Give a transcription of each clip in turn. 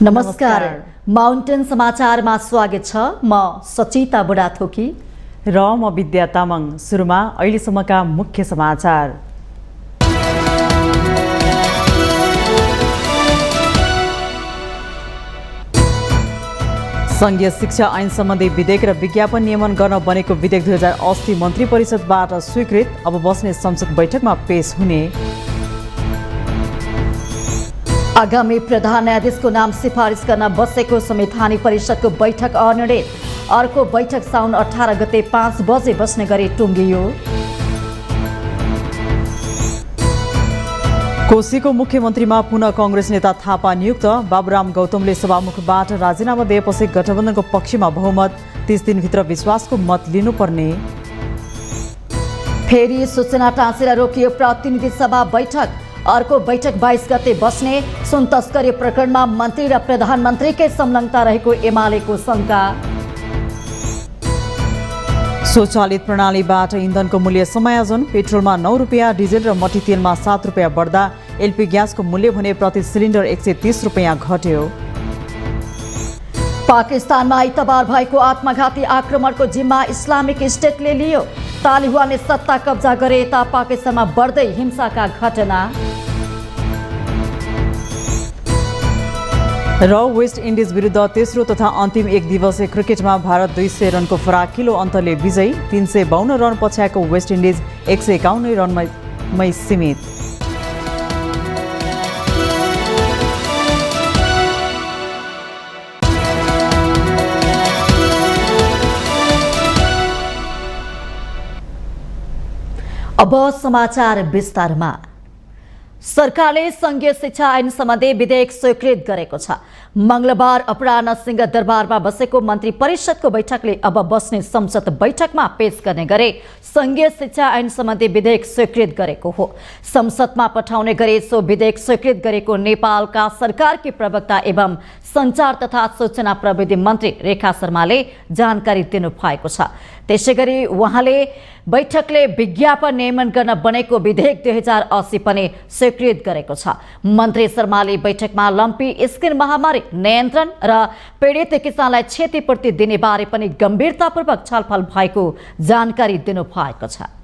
नमस्कार। माउन्टेन समाचारमा स्वागत छ। म सचिता बुढाथोकी र म विद्या तामाङ। सुरुमा अहिलेसम्मका मुख्य समाचार। संघीय शिक्षा ऐन सम्बन्धी विधेयक र विज्ञापन नियमन गर्न बनेको विधेयक 2080 मन्त्री परिषदबाट स्वीकृत। अब बस्ने संसद बैठकमा पेश हुने। आगामी प्रधान न्यायाधीशको नाम सिफारिस गर्न बसेको संवैधानिक परिषदको बैठक अनिर्णित। अर्को बैठक साउन 18 गते 5 बजे बस्ने गरी टुङ्गियो। कोशीको मुख्यमन्त्रीमा पुनः कांग्रेस नेता थापा नियुक्त। बाबुराम गौतमले सभामुखबाट राजीनामा दिएपछि गठबन्धनको पक्षमा बहुमत। 30 दिनभित्र विश्वासको मत लिनुपर्ने। फेरि सूचना टाँसेर रोकियो प्रतिनिधि सभा बैठक। अर्को बैठक 22 गते बस्ने। सुन तस्करी प्रकरणमा मन्त्री र प्रधानमन्त्रीकै संलग्नता रहेको एमालेको शंका। स्वचालित प्रणालीबाट इन्धनको मूल्य समायोजन। पेट्रोलमा 9 रुपियाँ, डिजेल र मट्टी तेलमा 7 रुपियाँ बढ्दा एलपी ग्यासको मूल्य भने प्रति सिलिन्डर 130 रुपियाँ घट्यो। पाकिस्तानमा आइतबार भएको आत्मघाती आक्रमणको जिम्मा इस्लामिक स्टेटले लियो। तालिबानले सत्ता कब्जा गरे यता पाकिस्तानमा बढ्दै हिंसाका घटना। र वेस्ट इन्डिज विरुद्ध तेस्रो तथा अन्तिम एक दिवसीय क्रिकेटमा भारत 200 रनको फराकिलो अन्तरले विजयी। 352 रन पछ्याएको वेस्ट इन्डिज 151 रनमै सीमित। अब समाचार विस्तारमा। सरकारले संघीय शिक्षा ऐन सम्बन्धी विधेयक स्वीकृत गरेको छ। मंगलबार अपराह्न सिंह दरबारमा बसेको मन्त्री परिषदको बैठकले अब बस्ने संसद बैठकमा पेश गर्ने गरी संघीय शिक्षा ऐन सम्बन्धी विधेयक स्वीकृत गरेको हो। संसदमा पठाउने गरी सो विधेयक स्वीकृत गरेको नेपालका सरकारकी प्रवक्ता एवं सञ्चार तथा सूचना प्रविधि मन्त्री रेखा शर्माले जानकारी दिनु भएको छ। त्यसैगरी उहाँले बैठकले विज्ञापन नियमन गर्न बनेको विधेयक 2080 पनि स्वीकृत गरेको छ। मन्त्री शर्माले बैठकमा लम्पी स्किन महामारी नियन्त्रण र पीडित किसानलाई क्षतिपूर्ति दिने बारे पनि गम्भीरतापूर्वक छलफल भएको जानकारी दिनुभएको छ।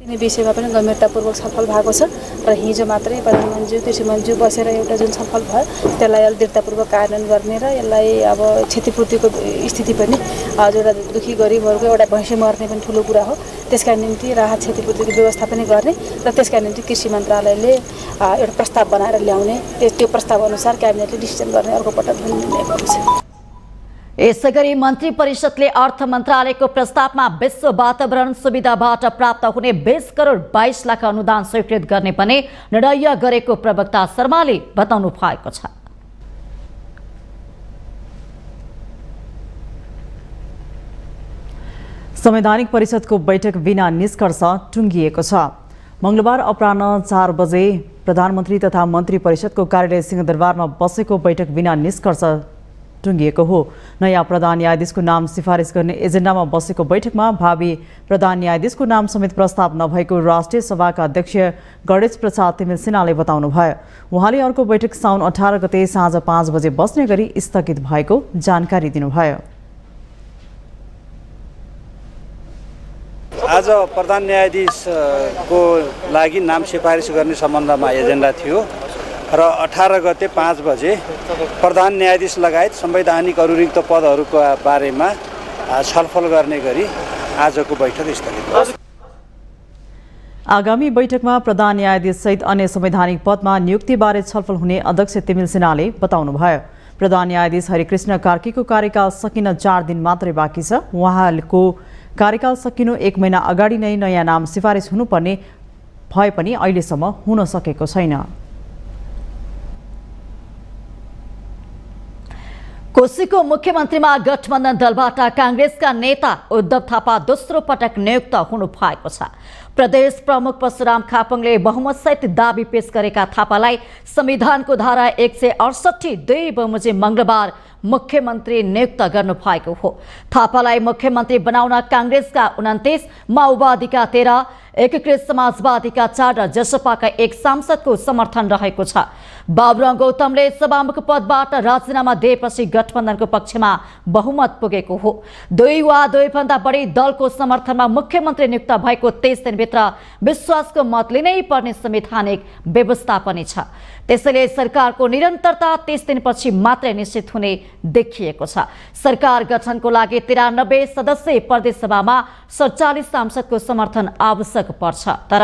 यिनी विषयमा पनि गम्भीरतापूर्वक छलफल भएको छ र हिजो मात्रै प्रधानमन्त्री कृषिमन्त्री बसेर एउटा जुन छलफल भयो त्यसलाई अलि दृढतापूर्वक कार्यान्वयन गर्ने र यसलाई अब क्षतिपूर्तिको स्थिति पनि एउटा दुखी गरिबहरूको एउटा भैँसे मर्ने पनि ठुलो कुरा हो। त्यसका निम्ति राहत क्षतिपूर्तिको व्यवस्था पनि गर्ने र त्यसका निम्ति कृषि मन्त्रालयले एउटा प्रस्ताव बनाएर ल्याउने, त्यो प्रस्ताव अनुसार क्याबिनेटले डिसिजन गर्ने अर्को पटक निर्णय गर्नेछ। यसैगरी मन्त्री परिषदले अर्थ मन्त्रालयको प्रस्तावमा विश्व वातावरण सुविधाबाट प्राप्त हुने 20 करोड 22 लाख अनुदान स्वीकृत गर्ने पनि निर्णय गरेको प्रवक्ता शर्माले बताउनु भएको छ। संवैधानिक परिषदको बैठक बिना निष्कर्ष टुङ्गिएको छ। मंगलबार अपराह्न 4 बजे प्रधानमन्त्री तथा मन्त्री परिषदको कार्यालय सिंहदरबारमा बसेको बैठक बिना निष्कर्ष टुङ्गिएको हो। नयाँ प्रधान न्यायाधीशको नाम सिफारिस गर्ने एजेन्डामा बसेको बैठकमा भावी प्रधान न्यायाधीशको नाम समेत प्रस्ताव नभएको राष्ट्रिय सभाका अध्यक्ष गणेश प्रसाद तिमिल सिन्हाले बताउनुभयो। उहाँले अर्को बैठक साउन 18 गते साँझ 5 बजे बस्ने गरी स्थगित भएको जानकारी दिनुभयो। आज प्रधान न्यायाधीशको लागि नाम सिफारिस गर्ने सम्बन्धमा एजेन्डा थियो र 18 गते 5 बजे प्रधान न्यायाधीश लगायत संवैधानिक अरू रिक्त पदहरूको बारेमा छलफल गर्ने गरी आजको बैठक स्थगित भयो। आगामी बैठकमा प्रधान न्यायाधीश सहित अन्य संवैधानिक पदमा नियुक्तिबारे छलफल हुने अध्यक्ष तिमिल सिन्हाले बताउनुभयो। प्रधान न्यायाधीश हरिकृष्ण कार्कीको कार्यकाल सकिन 4 दिन मात्रै बाँकी छ। उहाँको कार्यकाल सकिनु 1 महिना अगाडि नै नयाँ नाम सिफारिस हुनुपर्ने भए पनि अहिलेसम्म हुन सकेको छैन। कोशीको मुख्यमन्त्रीमा गठबन्धन दलबाट कांग्रेसका नेता उद्धव थापा दोस्रो पटक नियुक्त हुनु भएको छ। प्रदेश प्रमुख परशुराम खापङले बहुमतसहित दाबी पेश गरेका थापालाई संविधानको धारा 168(2) बमोजिम मंगलबार मुख्यमन्त्री नियुक्त गर्नुभएको हो। थापालाई मुख्यमन्त्री बनाउन कांग्रेसका 29, माओवादीका 13, एकीकृत समाजवादीका 4 र जसपाका 1 सांसदको समर्थन रहेको छ। बाबुराम गौतमले सभामुख पदबाट राजीनामा दिएपछि गठबन्धनको पक्षमा बहुमत पुगेको हो। 2 वा 2 भन्दा बढी दलको समर्थनमा मुख्यमन्त्री नियुक्त भएको 23 दिनभित्र विश्वासको मत लिनै पर्ने संवैधानिक व्यवस्था पनि छ। त्यसैले सरकारको निरन्तरता 30 दिनपछि मात्रै निश्चित हुने देखिएको छ। सरकार गठनको लागि 93 सदस्यीय प्रदेश सभामा 47 सांसदको समर्थन आवश्यक पर्छ। तर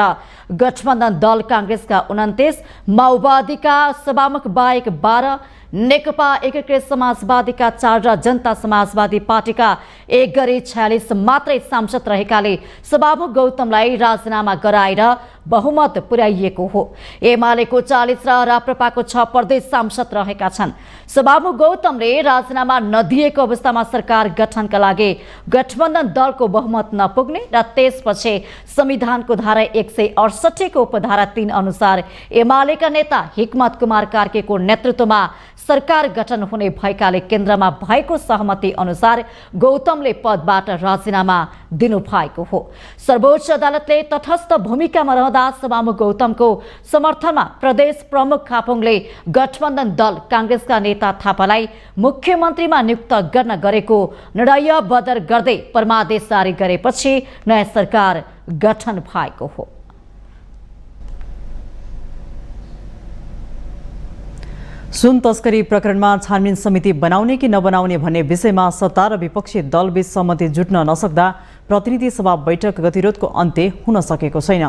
गठबन्धन दल कांग्रेसका 29, माओवादीका सभामुख बाहेक 12, नेकपा एकीकृत समाजवादीका 4 र जनता समाजवादी पार्टीका 1 गरी 46 मात्रै सांसद रहेकाले सभामुख गौतमलाई राजीनामा गराएर बहुमत पुर्याइएको हो। एमालेको 40 र राप्रपाको 6 प्रदेश सांसद रहेका छन्। सभामुख गौतमले राजीनामा नदिएको अवस्थामा सरकार गठनका लागि गठबन्धन दलको बहुमत नपुग्ने र त्यसपछि संविधानको धारा 168 को उपधारा 3 अनुसार एमालेका नेता हिक्मत कुमार कार्कीको नेतृत्वमा सरकार गठन हुने भएकाले केन्द्रमा भएको सहमति अनुसार गौतमले पदबाट राजीनामा दिनुभएको हो। सर्वोच्च अदालतले तटस्थ भूमिकामा रहँदा सभामुख गौतमको समर्थनमा प्रदेश प्रमुख खापुङले गठबन्धन दल कांग्रेसका नेता थापालाई मुख्यमन्त्रीमा नियुक्त गर्न गरेको निर्णय बदर गर्दै परमादेश जारी गरेपछि नयाँ सरकार गठन भएको हो। सुन तस्करी प्रकरणमा छानबिन समिति बनाउने कि नबनाउने भन्ने विषयमा सत्ता र विपक्षी दलबीच सहमति जुट्न नसक्दा प्रतिनिधि सभा बैठक गतिरोधको अन्त्य हुन सकेको छैन।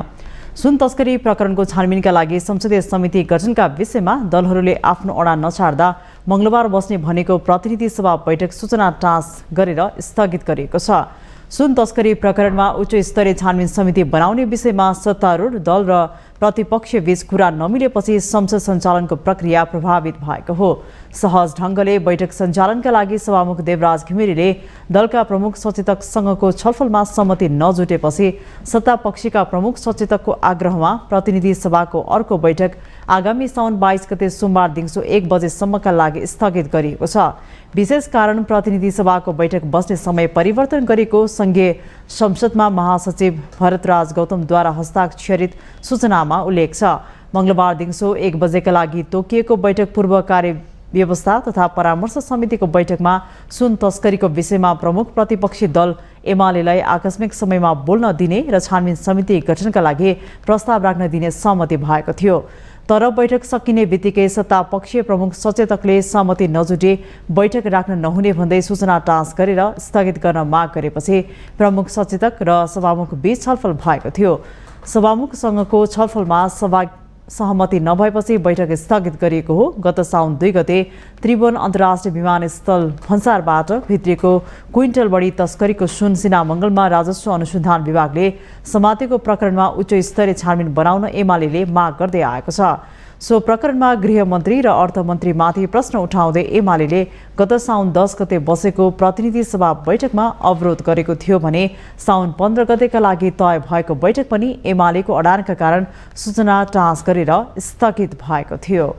सुन तस्करी प्रकरणको छानबिनका लागि संसदीय समिति गठनका विषयमा दलहरूले आफ्नो अडा नछाड्दा मंगलबार बस्ने भनेको प्रतिनिधि सभा बैठक सूचना टाँस गरेर स्थगित गरिएको छ। सुन तस्करी प्रकरणमा उच्च स्तरीय छानबिन समिति बनाउने विषयमा सत्तारूढ दल र प्रतिपक्ष बीच कुरा नमिलेपछि संसद सञ्चालनको प्रक्रिया प्रभावित भएको हो। सहज ढंगले बैठक सञ्चालनका लागि सभामुख देवराज घिमिरेले दलका प्रमुख सचेतकसँगको छलफलमा सहमति नजुटेपछि सत्तापक्षका प्रमुख सचेतकको आग्रहमा प्रतिनिधि सभाको अर्को बैठक आगामी साउन 22 गते सोमबार दिउँसो 1 बजेसम्मका लागि स्थगित गरिएको छ। विशेष कारण प्रतिनिधि सभाको बैठक बस्ने समय परिवर्तन गरेको संघीय संसदमा महासचिव भरतराज गौतमद्वारा हस्ताक्षरित सूचनामा उल्लेख छ। मंगलबार दिउँसो 1 बजेका लागि तोकिएको बैठक पूर्व कार्य व्यवस्था तथा परामर्श समितिको बैठकमा सुन तस्करीको विषयमा प्रमुख प्रतिपक्षी दल एमालेलाई आकस्मिक समयमा बोल्न दिने र छानबिन समिति गठनका लागि प्रस्ताव राख्न दिने सहमति भएको थियो। तर बैठक सकिने बित्तिकै सत्तापक्षीय प्रमुख सचेतकले सहमति नजुटे बैठक राख्न नहुने भन्दै सूचना टाँस गरेर स्थगित गर्न माग गरेपछि प्रमुख सचेतक र सभामुख बीच छलफल भएको थियो। सभामुखसँगको छलफलमा सहमति नभएपछि बैठक स्थगित गरिएको हो। गत साउन 2 गते त्रिभुवन अन्तर्राष्ट्रिय विमानस्थल भन्सारबाट भित्रिएको क्विन्टल बढी तस्करीको सुन सिनामङ्गलमा राजस्व अनुसन्धान विभागले समातेको प्रकरणमा उच्च स्तरीय छानबिन बनाउन एमाले माग गर्दै आएको छ। सो प्रकरणमा गृहमन्त्री र अर्थमन्त्रीमाथि प्रश्न उठाउँदै एमाले गत साउन 10 गते बसेको प्रतिनिधि सभा बैठकमा अवरोध गरेको थियो भने साउन 15 गतेका लागि तय भएको बैठक पनि एमालेको अडानका कारण सूचना टाँस गरेर स्थगित भएको थियो।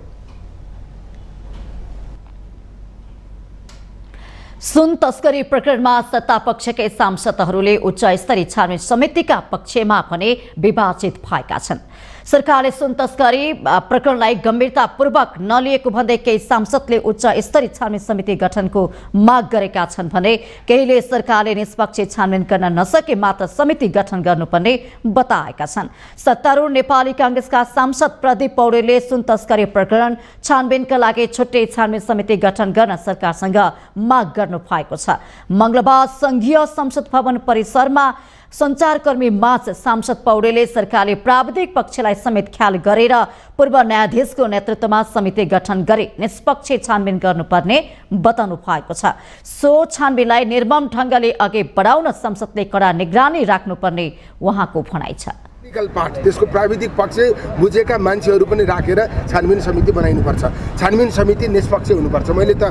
सुन तस्करी प्रकरणमा सत्तापक्षकै सांसदहरूले उच्च स्तरीय छानबिन समितिका पक्षमा भने विभाजित भएका छन्। सरकारले सुन तस्करी प्रकरणलाई गम्भीरतापूर्वक नलिएको भन्दै केही सांसदले उच्च स्तरीय छानबिन समिति गठनको माग गरेका छन् भने केहीले सरकारले निष्पक्ष छानबिन गर्न नसके मात्र समिति गठन गर्नुपर्ने बताएका छन्। सत्तारूढ नेपाली कांग्रेसका सांसद प्रदीप पौडेलले सुन तस्करी प्रकरण छानबिनका लागि छुट्टै छानबिन समिति गठन गर्न सरकारसँग माग गर्नु भएको छ। मंगलबार संघीय संसद भवन परिसरमा सञ्चारकर्मी माझ सांसद पौडेलले सरकारले प्राविधिक पक्षलाई समेत ख्याल गरेर पूर्व न्यायाधीशको नेतृत्वमा समिति गठन गरी निष्पक्ष छानबिन गर्नुपर्ने बताउनु भएको छ। सो छानबिनलाई निर्मम ढंगले अघि बढाउन संसदले कडा निगरानी राख्नुपर्ने उहाँको भनाइ छ। पार्ट त्यसको प्राविधिक पक्ष बुझेका मान्छेहरू पनि राखेर छानबिन समिति बनाइनुपर्छ। छानबिन समिति निष्पक्ष हुनुपर्छ। मैले त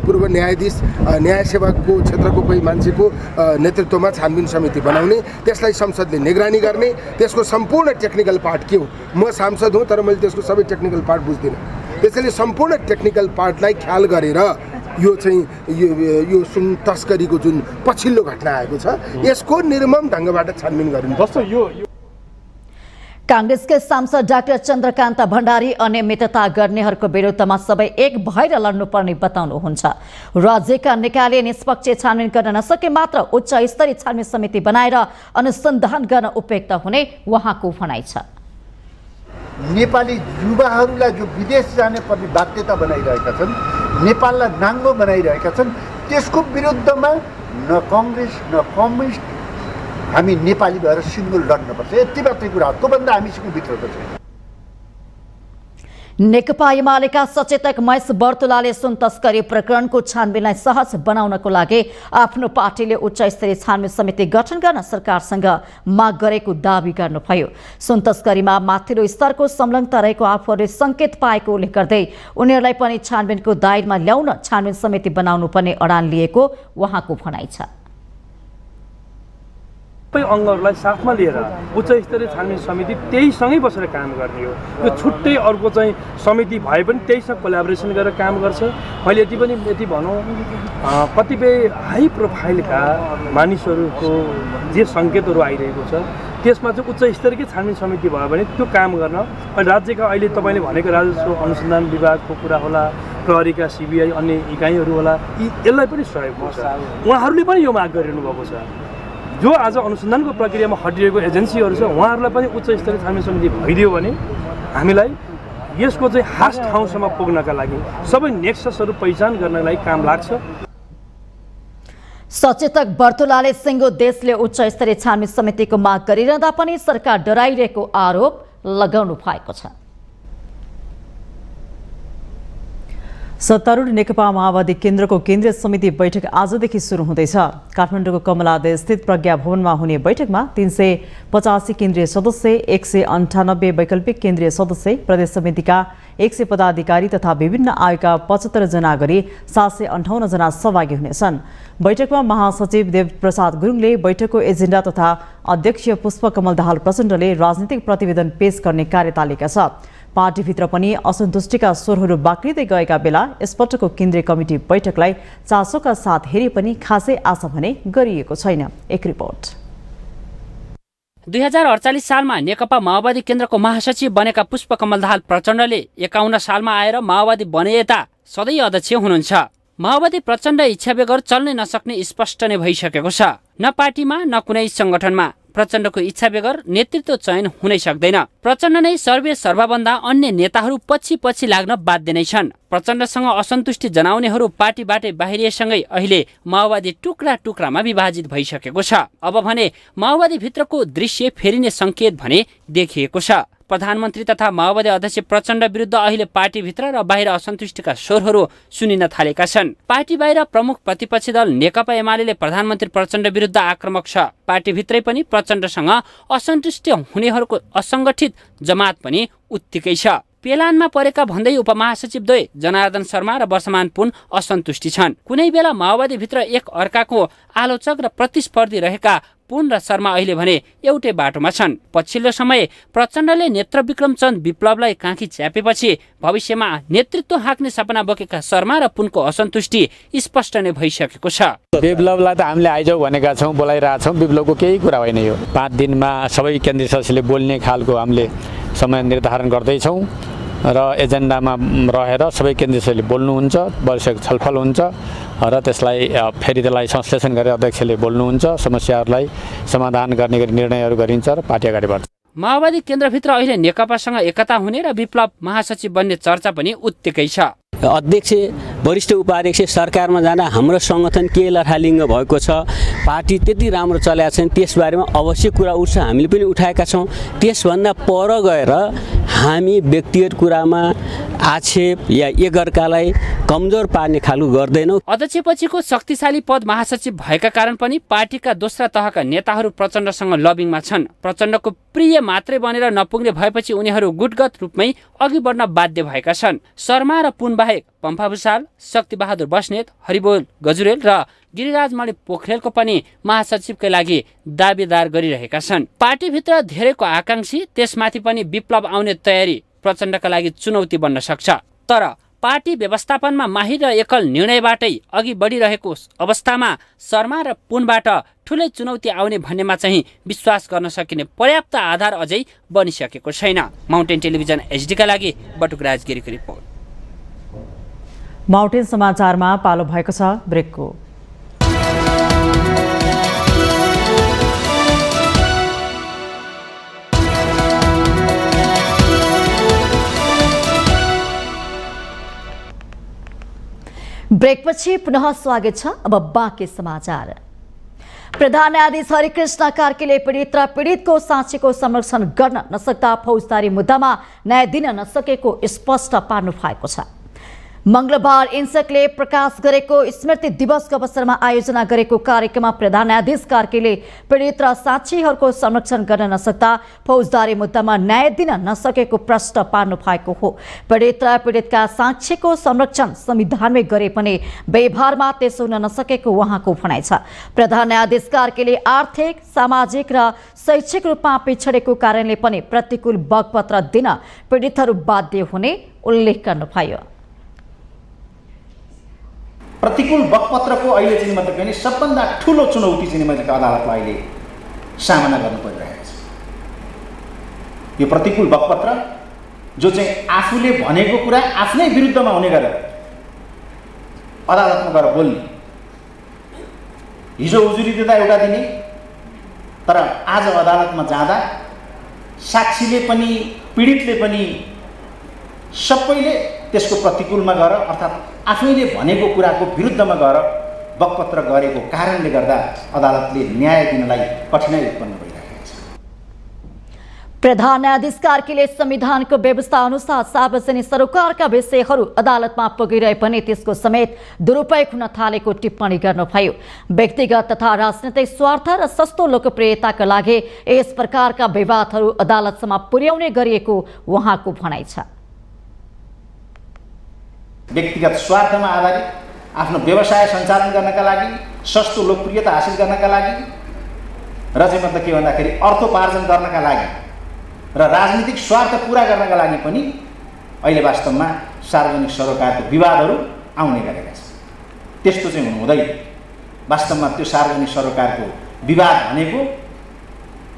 पूर्व न्यायाधीश न्याय सेवाको क्षेत्रको कोही मान्छेको नेतृत्वमा छानबिन समिति बनाउने, त्यसलाई संसदले निगरानी गर्ने, त्यसको सम्पूर्ण टेक्निकल पार्ट के हो। म सांसद हुँ तर मैले त्यसको सबै टेक्निकल पार्ट बुझ्दिनँ। त्यसैले सम्पूर्ण टेक्निकल पार्टलाई ख्याल गरेर यो चाहिँ यो सुन तस्करीको जुन पछिल्लो घटना आएको छ यसको निर्मम ढङ्गबाट छानबिन गरिनु जस्तो यो कांग्रेसका सांसद डाक्टर चन्द्रकान्त भण्डारी अनियमितता गर्नेहरूको विरुद्धमा सबै एक भएर लड्नुपर्ने बताउनुहुन्छ। राज्यका निकायले निष्पक्ष छानबिन गर्न नसके मात्र उच्च स्तरीय छानबिन समिति बनाएर अनुसन्धान गर्न उपयुक्त हुने उहाँको भनाइ छ। नेपाली युवाहरूलाई जो विदेश जाने पर्ने बाध्यता बनाइरहेका छन्, नेपाललाई नाङ्गो बनाइरहेका छन्, त्यसको विरुद्धमा न कङ्ग्रेस न कम्युनिस्ट हामी नेपाली भएर सिङ्गल लड्नुपर्छ। यति मात्रै कुरा हो, त्योभन्दा हामीसँग भित्रको छैन। नेकपा एमालेका सचेतक महेश बर्तुलाले सुन तस्करी प्रकरणको छानबिनलाई सहज बनाउनको लागि आफ्नो पार्टीले उच्च स्तरीय छानबिन समिति गठन गर्न सरकारसँग माग गरेको दावी गर्नुभयो। सुन तस्करीमा माथिल्लो स्तरको संलग्नता रहेको आफूहरूले संकेत पाएको उल्लेख गर्दै उनीहरूलाई पनि छानबिनको दायरामा ल्याउन छानबिन समिति बनाउनु पर्ने अडान लिएको उहाँको भनाइ छ। सबै अङ्गहरूलाई साथमा लिएर उच्च स्तरीय छानबिन समिति त्यहीसँगै बसेर काम गर्ने हो। यो छुट्टै अर्को चाहिँ समिति भए पनि त्यहीसँग कोलाबोरेसन गरेर काम गर्छ। मैले यति भनौँ कतिपय हाई प्रोफाइलका मानिसहरूको जे सङ्केतहरू आइरहेको छ त्यसमा चाहिँ उच्च स्तरीय छानबिन समिति भयो भने त्यो काम गर्न अनि राज्यका अहिले तपाईँले भनेको राजस्व अनुसन्धान विभागको कुरा होला, प्रहरीका सिबिआई अन्य इकाइहरू होला, यसलाई पनि सहयोग हुन्छ। उहाँहरूले पनि यो माग गरिरहनु भएको छ। जो आज अनुसन्धानको प्रक्रियामा हटिरहेको एजेन्सीहरू छ उहाँहरूलाई पनि उच्च स्तरीय छानबिन समिति भइदियो भने हामीलाई यसको चाहिँ हास ठाउँसम्म पुग्नका लागि सबै नेक्ससहरू पहिचान गर्नका लागि काम लाग्छ। सचेतक बर्तुलाले सिङ्गो देशले उच्च स्तरीय छानबिन समितिको माग गरिरहँदा पनि सरकार डराइरहेको आरोप लगाउनु भएको छ। सत्तारूढ नेकपा माओवादी केन्द्रको केन्द्रीय समिति बैठक आजदेखि सुरु हुँदैछ। काठमाडौँको कमलादय स्थित प्रज्ञा भवनमा हुने बैठकमा 385 केन्द्रीय सदस्य, 198 वैकल्पिक केन्द्रीय सदस्य, प्रदेश समितिका 100 पदाधिकारी तथा विभिन्न आयोगका 75 जना गरी 758 जना सहभागी हुनेछन्। बैठकमा महासचिव देवप्रसाद गुरुङले बैठकको एजेन्डा तथा अध्यक्ष पुष्पकमल दाहाल प्रचण्डले राजनीतिक प्रतिवेदन पेश गर्ने कार्यतालिका छ। पार्टीभित्र पनि असन्तुष्टिका स्वरहरू बाक्लिँदै गएका बेला यसपटकको केन्द्रीय कमिटी बैठकलाई चासोका साथ हेरे पनि खासै आशा भने गरिएको छैन। एक रिपोर्ट। 2048 सालमा नेकपा माओवादी केन्द्रको महासचिव बनेका पुष्पकमल दाहाल प्रचण्डले 51 सालमा आएर माओवादी बने यता सधैँ अध्यक्ष हुनुहुन्छ। माओवादी प्रचण्ड इच्छा बेगर चल्नै नसक्ने स्पष्ट नै भइसकेको छ। न पार्टीमा न कुनै संगठनमा प्रचण्डको इच्छा बेगर नेतृत्व चयन हुनै सक्दैन। प्रचण्ड नै सर्वे सर्वभन्दा अन्य नेताहरू पछि पछि लाग्न बाध्य नै छन्। प्रचण्डसँग असन्तुष्टि जनाउनेहरू पार्टीबाटै बाहिरिएसँगै अहिले माओवादी टुक्रा टुक्रामा विभाजित भइसकेको छ। अब भने माओवादी भित्रको दृश्य फेरिने संकेत भने देखिएको छ। प्रधानमन्त्री तथा माओवादी अध्यक्ष प्रचण्ड विरुद्ध अहिले पार्टीभित्र र बाहिर असन्तुष्टिका स्वरहरू सुनिन थालेका छन्। पार्टी बाहिर प्रमुख प्रतिपक्षी दल नेकपा एमाले प्रधानमन्त्री प्रचण्ड विरुद्ध आक्रामक छ। पार्टीभित्रै पनि प्रचण्डसँग असन्तुष्ट हुनेहरूको असङ्गठित जमात पनि उत्तिकै छ। पेलानमा परेका भन्दै उपमहासचिव द्वय जनार्दन शर्मा र वर्षमान पुन असन्तुष्टि छन्। कुनै बेला माओवादीभित्र एक अर्काको आलोचक र प्रतिस्पर्धी रहेका पुन र शर्मा अहिले भने एउटै बाटोमा छन्। पछिल्लो समय प्रचण्डले नेत्र विक्रमचन्द विप्लवलाई काँखी च्यापेपछि भविष्यमा नेतृत्व हाँक्ने सपना बोकेका शर्मा र पुनको असन्तुष्टि स्पष्ट नै भइसकेको छ। विप्लवलाई त हामीले आइजाउ भनेका छौँ, बोलाइरहेछौँ। विप्लवको केही कुरा होइन। यो 5 दिनमा सबै केन्द्रीय सदस्यले बोल्ने खालको हामीले समय निर्धारण गर्दैछौँ र एजेन्डामा रहेर सबै केन्द्रीय सदस्यले बोल्नुहुन्छ, आवश्यक छलफल हुन्छ र त्यसलाई फेरि त्यसलाई संश्लेषण गरेर अध्यक्षले बोल्नुहुन्छ, समस्याहरूलाई समाधान गर्ने गरी निर्णयहरू गरिन्छ र पार्टी अगाडि बढ्छ। माओवादी केन्द्रभित्र अहिले नेकपासँग एकता हुने र विप्लव महासचिव बन्ने चर्चा पनि उत्तिकै छ। अध्यक्ष, वरिष्ठ उपाध्यक्ष सरकारमा जाँदा हाम्रो सङ्गठन के लथालिङ्ग भएको छ, पार्टी त्यति राम्रो चलेको छैन, त्यसबारेमा अवश्य कुरा उठ्छ। हामीले पनि उठाएका छौँ। त्यसभन्दा पर गएर हामी व्यक्तिगत कुरामा आक्षेप या एकअर्कालाई कमजोर पार्ने खालको गर्दैनौँ। अध्यक्षपछिको शक्तिशाली पद महासचिव भएका कारण पनि पार्टीका दोस्रा तहका नेताहरू प्रचण्डसँग लबिङमा छन्। प्रचण्डको प्रिय मात्रै बनेर नपुग्ने भएपछि उनीहरू गुटगत रूपमै अघि बढ्न बाध्य भएका छन्। शर्मा र पुन बाहेक पम्फा भुसाल, शक्तिबहादुर बस्नेत, हरिबोल गजुरेल र गिरिराजमणि पोखरेलको पनि महासचिवकै लागि दावेदार गरिरहेका छन्। पार्टीभित्र धेरैको आकांक्षी, त्यसमाथि पनि विप्लव आउने तयारी प्रचण्डका लागि चुनौती बन्न सक्छ। तर पार्टी व्यवस्थापनमा माहिर र एकल निर्णयबाटै अघि बढिरहेको अवस्थामा शर्मा र पुनबाट ठुलै चुनौती आउने भन्नेमा चाहिँ विश्वास गर्न सकिने पर्याप्त आधार अझै बनिसकेको छैन। माउन्टेन टेलिभिजन एचडीका लागि बटुकराज गिरीको रिपोर्ट। माउन्टेन समाचारमा पालो भएको छ ब्रेकको। ब्रेकपछि पुनः स्वागत छ। अब बाँकी समाचार। प्रधान न्यायाधीश हरिकृष्ण कार्कीले पीडित र पीडितको साक्षीको संरक्षण गर्न नसक्दा फौजदारी मुद्दामा न्याय दिन नसकेको स्पष्ट पार्नु भएको छ। मंगलबार इन्सकले प्रकाश गरेको स्मृति दिवसको अवसरमा आयोजना गरेको कार्यक्रममा प्रधान न्यायाधीश कार्कीले पीडित र साक्षीहरूको संरक्षण गर्न नसक्दा फौजदारी मुद्दामा न्याय दिन नसकेको प्रश्न पार्नु भएको हो। पीडित र पीडितका साक्षीको संरक्षण संविधानमै गरे पनि व्यवहारमा त्यसो हुन नसकेको उहाँको भनाइ छ। प्रधान न्यायाधीश कार्कीले आर्थिक, सामाजिक र शैक्षिक रूपमा पिछडेको कारणले पनि प्रतिकूल बगपत्र दिन पीडितहरू बाध्य हुने उल्लेख गर्नुभयो। प्रतिकूल बगपत्रको अहिले चाहिँ मतलब पनि सबभन्दा ठुलो चुनौती चाहिँ मैले अदालतलाई अहिले सामना गर्नु परिरहेको छ। यो प्रतिकूल बगपत्र जो चाहिँ आफूले भनेको कुरा आफ्नै विरुद्धमा हुने गरेर अदालतमा गएर बोल्ने, हिजो उजुरी दिँदा एउटा दिने, तर आज अदालतमा जाँदा साक्षीले पनि पीडितले पनि सबैले त्यसको प्रतिकूलमा गएर अर्थात् आफैले भनेको कुराको विरुद्धमा गएर बगपत्र गरेको कारणले गर्दा अदालतले न्याय दिनलाई कठिनाइ उत्पन्न भइरहेको छ। प्रधान न्यायाधीश कार्कीले संविधानको व्यवस्था अनुसार सार्वजनिक सरोकारका विषयहरू अदालतमा पुगिरहे पनि त्यसको समेत दुरुपयोग हुन थालेको टिप्पणी गर्नुभयो। व्यक्तिगत तथा राजनैतिक स्वार्थ र सस्तो लोकप्रियताका लागि यस प्रकारका विवादहरू अदालतसम्म पुर्याउने गरिएको उहाँको भनाइ छ। व्यक्तिगत स्वार्थमा आधारित आफ्नो व्यवसाय सञ्चालन गर्नका लागि, सस्तो लोकप्रियता हासिल गर्नका लागि र चाहिँ मतलब के भन्दाखेरि अर्थोपार्जन गर्नका लागि र राजनीतिक स्वार्थ पुरा गर्नका लागि पनि अहिले वास्तवमा सार्वजनिक सरोकारको विवादहरू आउने गरेका छन्। त्यस्तो चाहिँ हुनु हुँदैन। वास्तवमा त्यो सार्वजनिक सरोकारको विवाद भनेको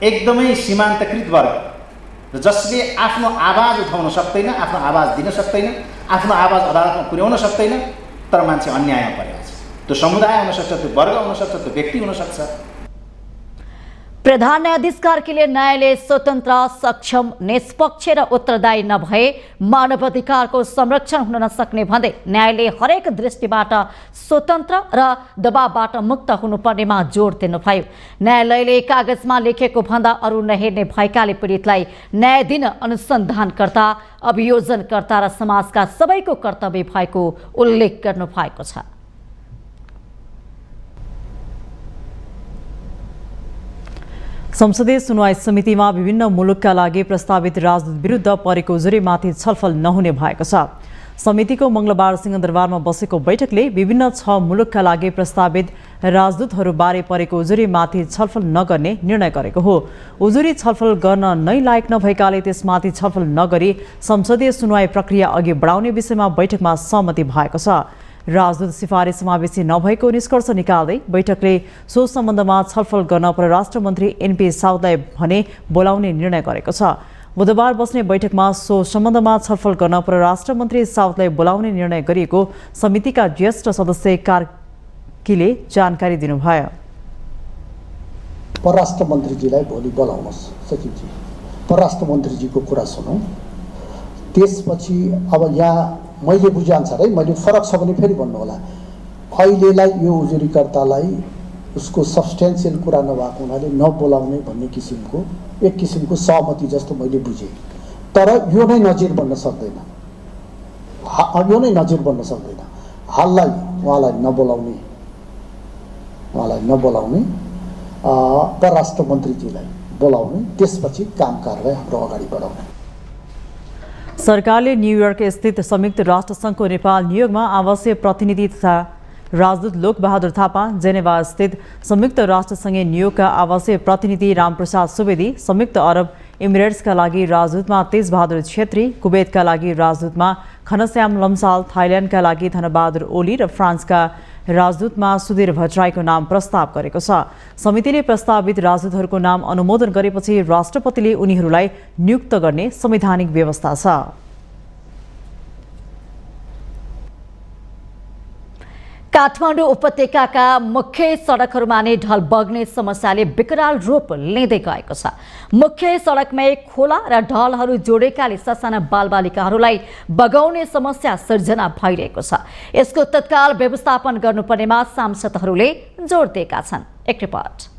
एकदमै सीमान्तकृत वर्ग र जसले आफ्नो आवाज उठाउन सक्दैन, आफ्नो आवाज दिन सक्दैन, आफ्नो आवाज अदालतमा पुर्याउन सक्दैन, तर मान्छे अन्यायमा परेको छ। त्यो समुदाय हुन सक्छ, त्यो वर्ग हुन सक्छ, त्यो व्यक्ति हुन सक्छ। प्रधान न्यायाधीश कार्कीले न्यायालय स्वतन्त्र, सक्षम, निष्पक्ष र उत्तरदायी नभए मानवाधिकारको संरक्षण हुन नसक्ने भन्दै न्यायालय हरेक दृष्टिबाट स्वतन्त्र र दबावबाट मुक्त हुनुपर्नेमा जोड दिनुभयो। न्यायालयले कागजमा लेखेको भन्दा अरू नहेर्ने भएकाले पीडितलाई न्याय दिन अनुसन्धानकर्ता, अभियोजनकर्ता र समाजका सबैको कर्तव्य भएको उल्लेख गर्नुभएको छ। संसदीय सुनवाई समितिमा विभिन्न मुलुकका लागि प्रस्तावित राजदूत विरुद्ध परेको उजुरीमाथि छलफल नहुने भएको छ। समितिको मंगलबार सिंहदरबारमा बसेको बैठकले विभिन्न 6 मुलुकका लागि प्रस्तावित राजदूतहरूबारे परेको उजुरीमाथि छलफल नगर्ने निर्णय गरेको हो। उजुरी छलफल गर्न नै लायक नभएकाले त्यसमाथि छलफल नगरी संसदीय सुनवाई प्रक्रिया अघि बढाउने विषयमा बैठकमा सहमति भएको छ। राजदूत सिफारिस समावेशी नभएको निष्कर्ष निकाल्दै बैठकले सो सम्बन्धमा छलफल गर्न परराष्ट्र मन्त्री एनपी साउदलाई भने बोलाउने निर्णय गरेको छ। बुधबार बस्ने बैठकमा सो सम्बन्धमा छलफल गर्न परराष्ट्र मन्त्री साउदलाई बोलाउने निर्णय गरिएको समितिका ज्येष्ठ सदस्य कार्कीले जानकारी दिनुभयो। परराष्ट्र मन्त्रीजीलाई भोलि बोलाउनुहोस् सचिवजी, परराष्ट्र मन्त्रीजीको कुरा सुनौँ। त्यसपछि अब यहाँ मैले बुझाअनुसार है, मैले फरक छ भने फेरि भन्नु होला, अहिलेलाई यो उजुरीकर्तालाई उसको सब्सटेन्सियल कुरा नभएको हुनाले नबोलाउने भन्ने किसिमको एक किसिमको सहमति जस्तो मैले बुझेँ। तर यो नै नजिर बन्न सक्दैन, यो नै नजिर बन्न सक्दैन। हाललाई उहाँलाई नबोलाउने परराष्ट्र मन्त्रीजीलाई बोलाउने, त्यसपछि काम कारबाही हाम्रो अगाडि बढाउने। सरकारले न्युयोर्क स्थित संयुक्त राष्ट्र सङ्घको नेपाल नियोगमा आवासीय प्रतिनिधि तथा राजदूत लोकबहादुर थापा, जेनेभा स्थित संयुक्त राष्ट्र सङ्घीय नियोगका आवासीय प्रतिनिधि रामप्रसाद सुवेदी, संयुक्त अरब इमिरेट्सका लागि राजदूतमा तेजबहादुर छेत्री, कुवेतका लागि राजदूतमा घनश्याम लम्साल, थाइल्यान्डका लागि धनबहादुर ओली र फ्रान्सका राजदूतमा सुधीर भट्टराईको नाम प्रस्ताव गरेको छ। समितिले प्रस्तावित राजदूतहरूको नाम अनुमोदन गरेपछि राष्ट्रपतिले उनीहरूलाई नियुक्त गर्ने संवैधानिक व्यवस्था छ। काठमाडौँ उपत्यकाका मुख्य सडकहरूमा नै ढल बग्ने समस्याले विकराल रूप लिँदै गएको छ। मुख्य सडकमै खोला र ढलहरू जोडेकाले ससाना बालबालिकाहरूलाई बगाउने समस्या सिर्जना भइरहेको छ। यसको तत्काल व्यवस्थापन गर्नुपर्नेमा सांसदहरूले जोड दिएका छन्। एक रिपोर्ट।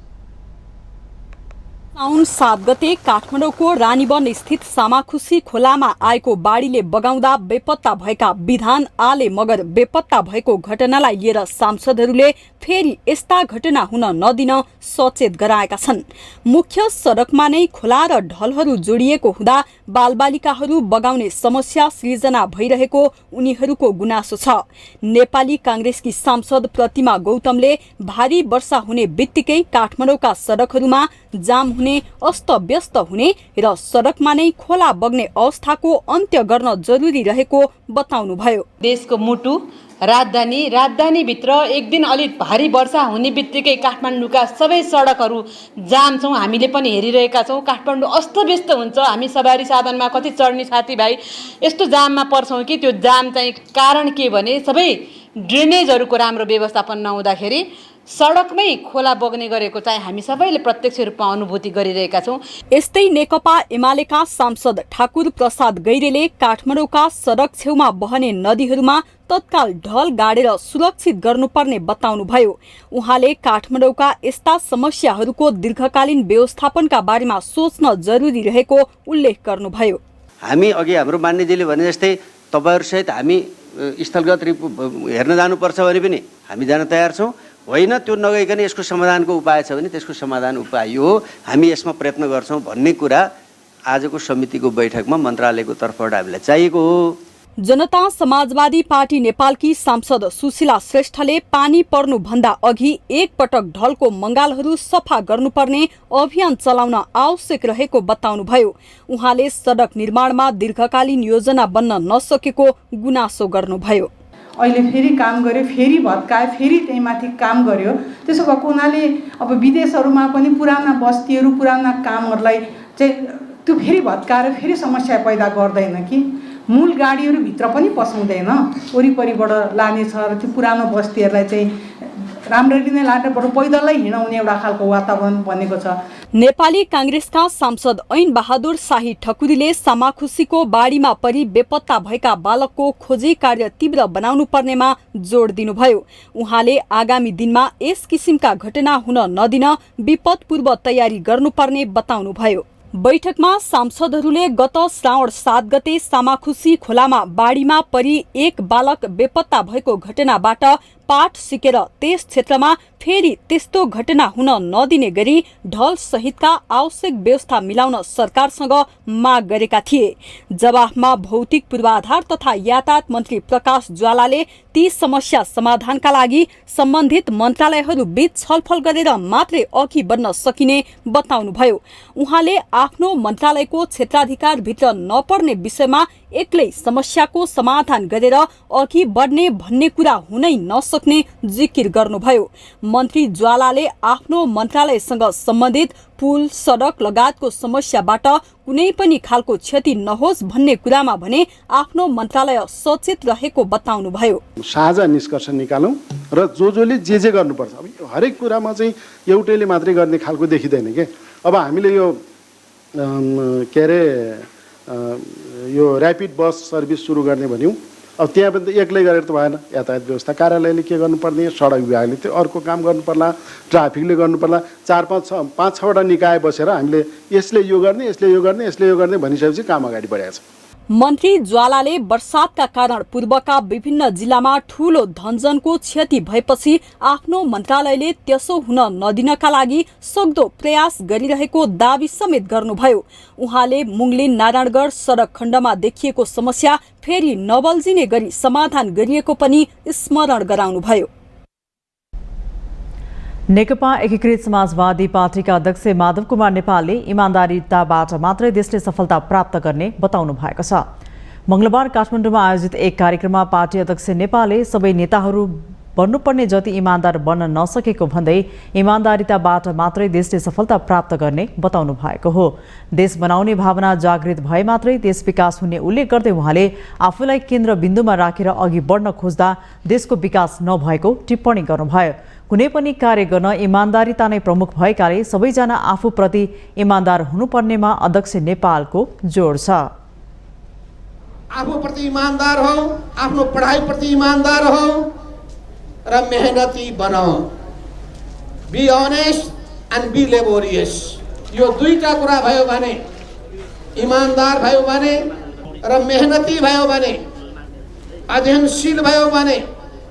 साउन 7 गते काठमाडौँको रानीवन स्थित सामाखुसी खोलामा आएको बाढीले बगाउँदा बेपत्ता भएका विधान आले मगर बेपत्ता भएको घटनालाई लिएर सांसदहरूले फेरि यस्ता घटना हुन नदिन सचेत गराएका छन्। मुख्य सडकमा नै खोला र ढलहरू जोडिएको हुँदा बालबालिकाहरू बगाउने समस्या सृजना भइरहेको उनीहरूको गुनासो छ। नेपाली कांग्रेसकी सांसद प्रतिमा गौतमले भारी वर्षा हुने बित्तिकै काठमाडौँका सडकहरूमा जाम हुने, अस्तव्यस्त हुने र सडकमा नै खोला बग्ने अवस्थाको अन्त्य गर्न जरुरी रहेको बताउनुभयो। देशको मुटु राजधानीभित्र एक दिन अलिक भारी वर्षा हुने बित्तिकै काठमाडौँका सबै सडकहरू जाम छौँ। हामीले पनि हेरिरहेका छौँ। काठमाडौँ अस्तव्यस्त हुन्छ। हामी सवारी साधनमा कति चढ्ने साथीभाइ यस्तो जाममा पर्छौँ कि त्यो जाम चाहिँ कारण के भने सबै ड्रेनेजहरूको राम्रो व्यवस्थापन नहुँदाखेरि सडकमै खोला बग्ने गरेको चाहिँ हामी सबैले प्रत्यक्ष रूपमा अनुभूति गरिरहेका छौँ। यस्तै नेकपा एमालेका सांसद ठाकुर प्रसाद गैरेले काठमाडौँका सडक छेउमा बहने नदीहरूमा तत्काल ढल गाडेर सुरक्षित गर्नुपर्ने बताउनुभयो। उहाँले काठमाडौँका यस्ता समस्याहरूको दीर्घकालीन व्यवस्थापनका बारेमा सोच्न जरुरी रहेको उल्लेख गर्नुभयो। हामी अघि हाम्रो मान्यजीले भने जस्तै तपाईहरुसहित हामी स्थलगत हेर्न जानुपर्छ भने पनि हामी जान तयार छौँ। होइन त्यो नगइकन यसको समाधानको उपाय छ भने त्यसको समाधान उपाय यो हो, हामी यसमा प्रयत्न गर्छौँ भन्ने कुरा आजको समितिको बैठकमा मन्त्रालयको तर्फबाट हामीलाई चाहिएको हो। जनता समाजवादी पार्टी नेपालकी सांसद सुशीला श्रेष्ठले पानी पर्नुभन्दा अघि एक पटक ढलको मङ्गालहरू सफा गर्नुपर्ने अभियान चलाउन आवश्यक रहेको बताउनुभयो। उहाँले सडक निर्माणमा दीर्घकालीन योजना बन्न नसकेको गुनासो गर्नुभयो। अहिले फेरि काम गर्यो, फेरि भत्कायो, फेरि त्यही माथि काम गर्यो। त्यसो भएको हुनाले अब विदेशहरूमा पनि पुराना बस्तीहरू पुराना कामहरूलाई चाहिँ त्यो फेरि भत्काएर फेरि समस्या पैदा गर्दैन कि मूल गाडीहरू भित्र पनि पसाउँदैन, वरिपरिबाट लानेछ र त्यो पुरानो बस्तीहरूलाई चाहिँ राम्ररी नै लाने बरु पैदलै हिँडाउने एउटा खालको वातावरण बनेको छ। नेपाली कांग्रेसका सांसद ऐन बहादुर शाही ठकुरीले सामाखुसीको बाढीमा परि बेपत्ता भएका बालकको खोजी कार्य तीव्र बनाउनु पर्नेमा जोड दिनुभयो। उहाँले आगामी दिनमा यस किसिमका घटना हुन नदिन विपद पूर्व तयारी गर्नुपर्ने बताउनुभयो। बैठकमा सांसदहरूले गत श्रावण 7 गते सामाखुसी खोलामा बाढीमा परि एक बालक बेपत्ता भएको घटनाबाट पाठ सिकेर त्यस क्षेत्रमा फेरि त्यस्तो घटना हुन नदिने गरी ढल सहितका आवश्यक व्यवस्था मिलाउन सरकारसँग माग गरेका थिए। जवाफमा भौतिक पूर्वाधार तथा यातायात मन्त्री प्रकाश ज्वालाले ती समस्या समाधानका लागि सम्बन्धित मन्त्रालयहरू बीच छलफल गरेर मात्रै अघि बढ्न सकिने बताउनुभयो। उहाँले आफ्नो मन्त्रालयको क्षेत्राधिकार भित्र नपर्ने विषयमा एक्लै समस्याको समाधान गरेर अघि बढ्ने भन्ने कुरा हुनै नसक्ने जिकिर गर्नुभयो। मन्त्री ज्वालाले आफ्नो मन्त्रालयसँग सम्बन्धित पुल, सडक लगायतको समस्याबाट कुनै पनि खालको क्षति नहोस् भन्ने कुरामा भने आफ्नो मन्त्रालय सचेत रहेको बताउनुभयो। साझा निष्कर्ष निकालौँ र जसले जे गर्नुपर्छ, अब हरेक कुरामा चाहिँ एउटैले मात्रै गर्ने खालको देखिँदैन के। अब हामीले यो के अरे यो ऱ्यापिड बस सर्भिस सुरु गर्ने भन्यौँ। अब त्यहाँ पनि त एक्लै गरेर त भएन। यातायात व्यवस्था कार्यालयले के गर्नुपर्ने, सडक विभागले त्यो अर्को काम गर्नुपर्ला, ट्राफिकले गर्नुपर्ला। 4-5-6वटा निकाय बसेर हामीले यसले यो गर्ने, यसले यो गर्ने, यसले यो गर्ने भनिसकेपछि काम अगाडि बढेको छ। मन्त्री ज्वालाले वर्षातका कारण पूर्वका विभिन्न जिल्लामा ठूलो धनजनको क्षति भएपछि आफ्नो मन्त्रालयले त्यसो हुन नदिनका लागि सक्दो प्रयास गरिरहेको दावी समेत गर्नुभयो। उहाँले मुङलिन नारायणगढ सडक खण्डमा देखिएको समस्या फेरि नबल्झिने गरी समाधान गरिएको पनि स्मरण गराउनुभयो। नेकपा एकीकृत समाजवादी पार्टीका अध्यक्ष माधव कुमार नेपालले इमान्दारिताबाट मात्रै देशले सफलता प्राप्त गर्ने बताउनु भएको छ। मंगलबार काठमाडौँमा आयोजित एक कार्यक्रममा पार्टी अध्यक्ष नेपालले सबै नेताहरू बन्नुपर्ने जति इमान्दार बन्न नसकेको भन्दै इमान्दारिताबाट मात्रै देशले सफलता प्राप्त गर्ने बताउनु भएको हो। देश बनाउने भावना जागृत भए मात्रै देश विकास हुने उल्लेख गर्दै उहाँले आफूलाई केन्द्रबिन्दुमा राखेर अघि बढ्न खोज्दा देशको विकास नभएको टिप्पणी गर्नुभयो। कुनै पनि कार्य गर्न इमान्दारिता नै प्रमुख भएकाले सबैजना आफूप्रति इमान्दार हुनुपर्नेमा अध्यक्ष नेपालको जोड छ। आफूप्रति इमान्दार हौ, आफ्नो पढाइप्रति इमान्दार हौ र मेहनती बनाऊ। Be honest and be laborious. यो दुईटा कुरा भयो भने, इमान्दार भयो भने र मेहनती भयो भने, अध्ययनशील भयो भने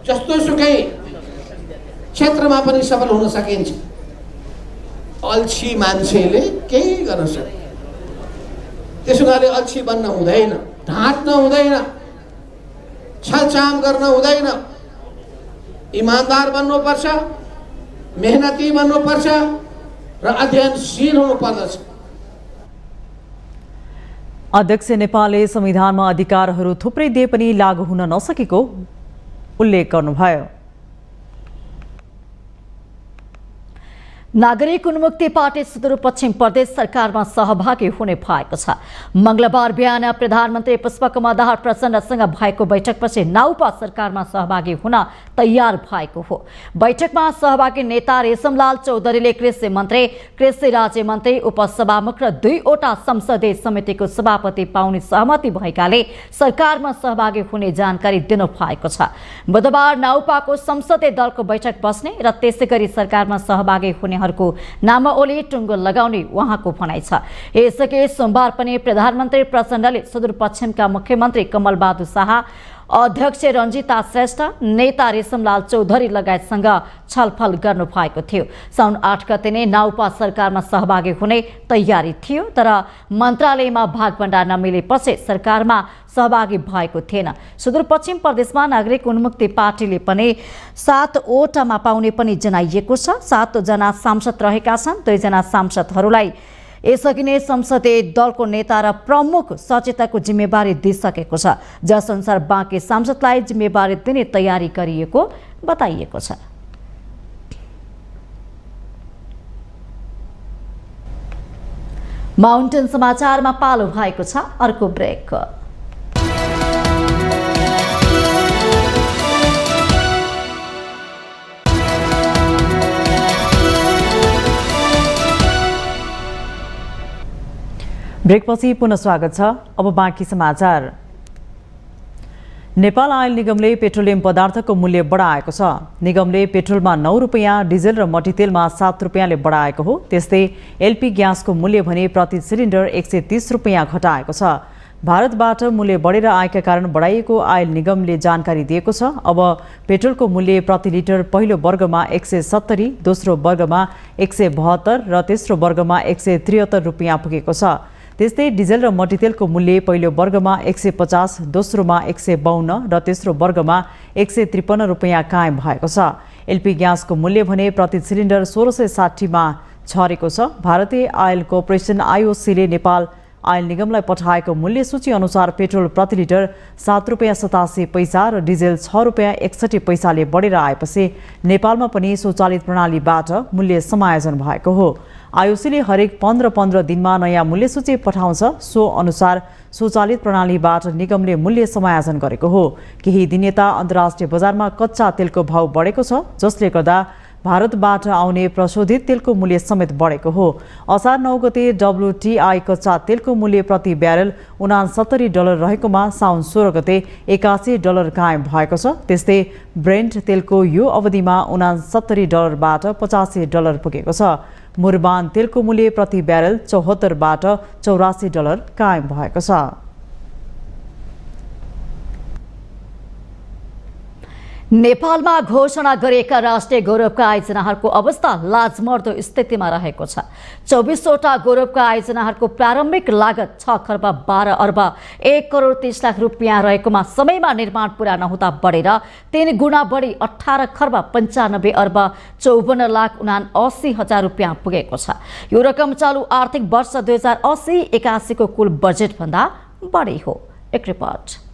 जस्तो सुकै क्षेत्रमा पनि सफल हुन सकिन्छ। अल्छी मान्छेले केही गर्न सक्दैन। त्यसो हुनाले अल्छी बन्न हुँदैन, ढाँट्न हुँदैन, छलचाम गर्न हुँदैन। इमान्दार बन्नुपर्छ, मेहनती बन्नुपर्छ र अध्ययनशील हुनुपर्दछ। अध्यक्ष नेपालले संविधानमा अधिकारहरू थुप्रै दिए पनि लागू हुन नसकेको उल्लेख गर्नुभयो। नागरिक उन्मुक्ति पार्टी सुदूरपश्चिम प्रदेश सरकारमा सहभागी हुने भएको छ। मंगलबार बिहान प्रधानमन्त्री पुष्पकमल दाहाल प्रचण्डसँग भएको बैठकपछि नाउपा सरकारमा सहभागी हुन तयार भएको हो। बैठकमा सहभागी नेता रेशमलाल चौधरीले कृषि मन्त्री, कृषि राज्य मन्त्री, उपसभामुख र 2वटा संसदीय समितिको सभापति पाउने सहमति भएकाले सरकारमा सहभागी हुने जानकारी दिनुभएको छ। बुधबार नाउपाको संसदीय दलको बैठक बस्ने र त्यसैगरी सरकारमा सहभागी हुने नामावली टुङ्गो लगाउने उहाँको भनाइ छ। यसअघि सोमबार पनि प्रधानमन्त्री प्रचण्डले सुदूरपश्चिमका मुख्यमन्त्री कमलबहादुर शाह, अध्यक्ष रञ्जिता श्रेष्ठ, नेता रेशमलाल चौधरी लगायतसँग छलफल गर्नुभएको थियो। साउन 8 गते नै नाउपा सरकारमा सहभागी हुने तयारी थियो, तर मन्त्रालयमा भागभण्डा नमिलेपछि सरकारमा सहभागी भएको थिएन। सुदूरपश्चिम प्रदेशमा नागरिक उन्मुक्ति पार्टीले पनि 7 वटामा पाउने पनि जनाइएको छ। 7 जना सांसद रहेका छन्। 2 जना सांसदहरूलाई यसअघि नै संसदीय दलको नेता र प्रमुख सचेतकको जिम्मेवारी दिइसकेको छ, जसअनुसार बाँकी सांसदलाई जिम्मेवारी दिने तयारी गरिएको बताइएको छ। माउन्टेन समाचारमा पालो भएको छ अर्को ब्रेक। ब्रेकपछि पुनः स्वागत छ। अब बाँकी समाचार। नेपाल आयल निगमले पेट्रोलियम पदार्थको मूल्य बढाएको छ। निगमले पेट्रोलमा 9 रुपियाँ, डिजेल र मट्टीतेलमा 7 रुपियाँले बढाएको हो। त्यस्तै एलपी ग्यासको मूल्य भने प्रति सिलिन्डर 130 रुपियाँ घटाएको छ। भारतबाट मूल्य बढेर आएका कारण बढाइएको आयल निगमले जानकारी दिएको छ। अब पेट्रोलको मूल्य प्रति लिटर पहिलो वर्गमा 170, दोस्रो वर्गमा 172 र तेस्रो वर्गमा 173 रुपियाँ पुगेको छ। त्यस्तै डिजेल र मट्टीतेलको मूल्य पहिलो वर्गमा 150, दोस्रोमा 152 र तेस्रो वर्गमा 153 रुपियाँ कायम भएको छ। एलपी ग्यासको मूल्य भने प्रति सिलिन्डर 1660मा झरेको छ। भारतीय आयल कर्पोरेसन आईओसीले नेपाल आयल निगमलाई पठाएको मूल्य सूची अनुसार पेट्रोल प्रति लिटर 7 रुपियाँ 87 पैसा र डिजेल 6 रुपियाँ 61 पैसाले बढेर आएपछि नेपालमा पनि स्वचालित प्रणालीबाट मूल्य समायोजन भएको हो। आईओसीले हरेक 15 दिनमा नयाँ मूल्य सूची पठाउँछ। सो अनुसार स्वचालित प्रणालीबाट निगमले मूल्य समायोजन गरेको हो। केही दिन यता अन्तर्राष्ट्रिय बजारमा कच्चा तेलको भाव बढेको छ, जसले गर्दा भारतबाट आउने प्रशोधित तेलको मूल्य समेत बढेको हो। असार 9 गते WTI कच्चा तेलको मूल्य प्रति ब्यारेल $69 रहेकोमा साउन 16 गते $81 कायम भएको छ। त्यस्तै ब्रेन्ट तेलको यो अवधिमा $69बाट $85 पुगेको छ। मुर्बान तेलको मूल्य प्रति ब्यारेल 74बाट $84 कायम भएको छ। नेपालमा घोषणा गरिएका राष्ट्रिय गौरवका आयोजनाहरूको अवस्था लाजमर्दो स्थितिमा रहेको छ। 24वटा गौरवका आयोजनाहरूको प्रारम्भिक लागत 6 खर्ब 12 अर्ब 1 करोड 30 लाख रुपियाँ रहेकोमा समयमा निर्माण पुरा नहुँदा बढेर 3 गुणा बढी 18 खर्ब 95 अर्ब 54 लाख 79 हजार रुपियाँ पुगेको छ। यो रकम चालु आर्थिक वर्ष 2080-81 को कुल बजेटभन्दा बढी हो। एक रिपोर्ट।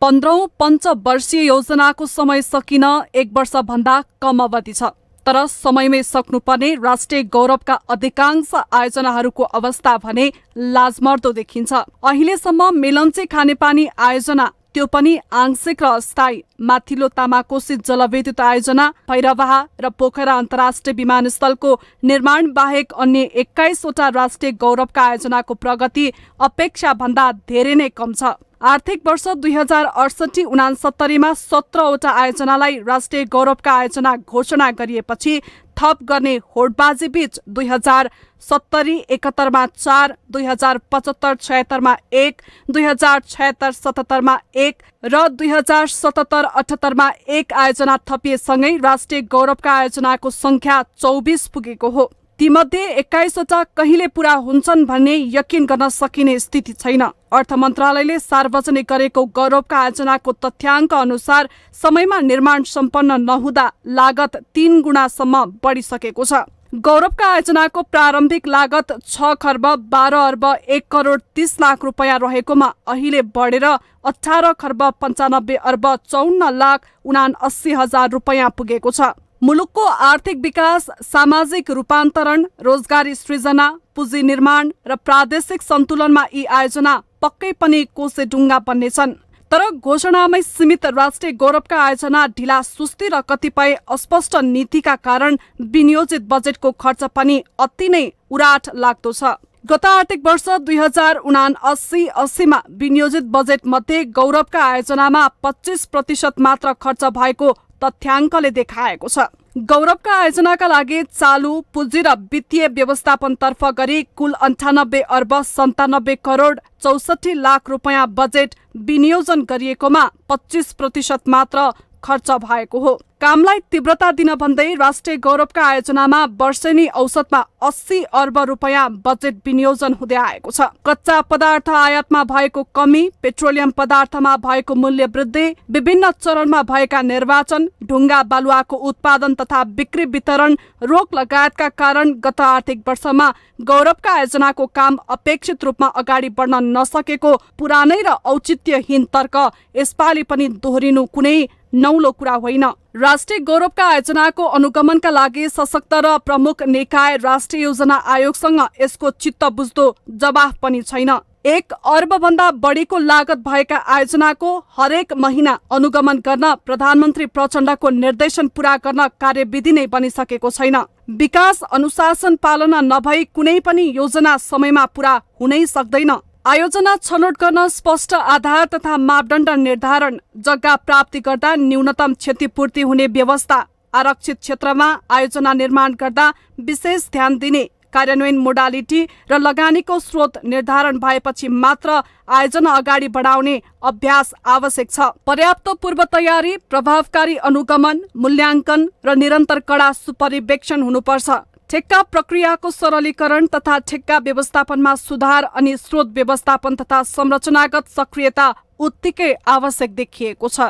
15औं पञ्चवर्षीय योजनाको समय सकिन 1 वर्षभन्दा कम अवधि छ, तर समयमै सक्नुपर्ने राष्ट्रिय गौरवका अधिकांश आयोजनाहरूको अवस्था भने लाजमर्दो देखिन्छ। अहिलेसम्म मेलम्ची खानेपानी आयोजना, त्यो पनि आंशिक र अस्थायी, माथिल्लो तामाकोशी जलविद्युत आयोजना, भैरवाहा र पोखरा अन्तर्राष्ट्रिय विमानस्थलको निर्माण बाहेक अन्य 21वटा राष्ट्रिय गौरवका आयोजनाको प्रगति अपेक्षाभन्दा धेरै नै कम छ। आर्थिक वर्ष 2068-69 मा 17वटा आयोजनालाई राष्ट्रिय गौरवका आयोजना घोषणा गरिएपछि थप गर्ने होडबाजी बीच 2070-71 मा 4, 2075-76 मा 1, 2076-77 मा 1 र 2077-78 मा 1 आयोजना थपिएसँगै राष्ट्रिय गौरवका आयोजनाको संख्या 24 पुगेको हो। तीमध्ये 21वटा कहिले पूरा हुन्छन् भन्ने यकिन गर्न सकिने स्थिति छैन। अर्थ मन्त्रालयले सार्वजनिक गरेको गौरवका आयोजनाको तथ्याङ्क अनुसार समयमा निर्माण सम्पन्न नहुँदा लागत 3 गुणासम्म बढिसकेको छ। गौरवका आयोजनाको प्रारम्भिक लागत 6 खर्ब 12 अर्ब 1 करोड 30 लाख रुपियाँ रहेकोमा अहिले बढेर 18 खर्ब 95 अर्ब 54 लाख 79 हजार रुपियाँ पुगेको छ। मुलुकको आर्थिक विकास, सामाजिक रूपान्तरण, रोजगारी सृजना, पुँजी निर्माण र प्रादेशिक सन्तुलनमा यी आयोजना पक्कै पनि कोसेढुङ्गा बन्नेछन्। तर घोषणामै सीमित राष्ट्रिय गौरवका आयोजना ढिला सुस्ती र कतिपय अस्पष्ट नीतिका कारण विनियोजित बजेटको खर्च पनि अति नै उराट लाग्दो छ। गत आर्थिक वर्ष 2079-80 मा विनियोजित बजेट मध्ये गौरवका आयोजनामा 25% मात्र खर्च भएको तथ्याङ्कले देखाएको छ। गौरवका आयोजनाका लागि चालु पुँजी र वित्तीय व्यवस्थापनतर्फ गरी कुल 98 अर्ब 97 करोड 64 लाख रुपियाँ बजेट विनियोजन गरिएकोमा 25% मात्र खर्च भएको हो। कामलाई तीव्रता दिन भन्दै राष्ट्रिय गौरवका आयोजनामा वर्षेनी औसतमा 80 अर्ब रुपियाँ बजेट विनियोजन हुँदै आएको छ। कच्चा पदार्थ आयातमा भएको कमी, पेट्रोलियम पदार्थमा भएको मूल्य वृद्धि, विभिन्न चरणमा भएका निर्वाचन, ढुङ्गा बालुवाको उत्पादन तथा बिक्री वितरण रोक लगायतका कारण गत आर्थिक वर्षमा गौरवका आयोजनाको काम अपेक्षित रूपमा अगाडि बढ्न नसकेको पुरानै र औचित्यहीन तर्क यसपालि पनि दोहोरिनु कुनै नौलो कुरा होइन। राष्ट्रिय गौरवका आयोजनाको अनुगमनका लागि सशक्त र प्रमुख निकाय राष्ट्रिय योजना आयोगसँग यसको चित्त बुझ्दो जवाफ पनि छैन। 1 अर्ब भन्दा बढीको लागत भएका आयोजनाको हरेक महिना अनुगमन गर्न प्रधानमन्त्री प्रचण्डको निर्देशन पूरा गर्न कार्यविधि नै बनिसकेको छैन। विकास अनुशासन पालना नभई कुनै पनि योजना समयमा पूरा हुनै सक्दैन। आयोजना छनौट गर्न स्पष्ट आधार तथा मापदण्ड निर्धारण, जग्गा प्राप्ति गर्दा न्यूनतम क्षतिपूर्ति हुने व्यवस्था, आरक्षित क्षेत्रमा आयोजना निर्माण गर्दा विशेष ध्यान दिने, कार्यान्वयन मोडालिटी र लगानीको स्रोत निर्धारण भएपछि मात्र आयोजना अगाडि बढाउने अभ्यास आवश्यक छ। पर्याप्त पूर्व तयारी, प्रभावकारी अनुगमन, मूल्याङ्कन र निरन्तर कडा सुपरिवेक्षण हुनुपर्छ। ठेक्का प्रक्रियाको सरलीकरण तथा ठेक्का व्यवस्थापनमा सुधार अनि स्रोत व्यवस्थापन तथा संरचनागत सक्रियता उत्तिकै आवश्यक देखिएको छ।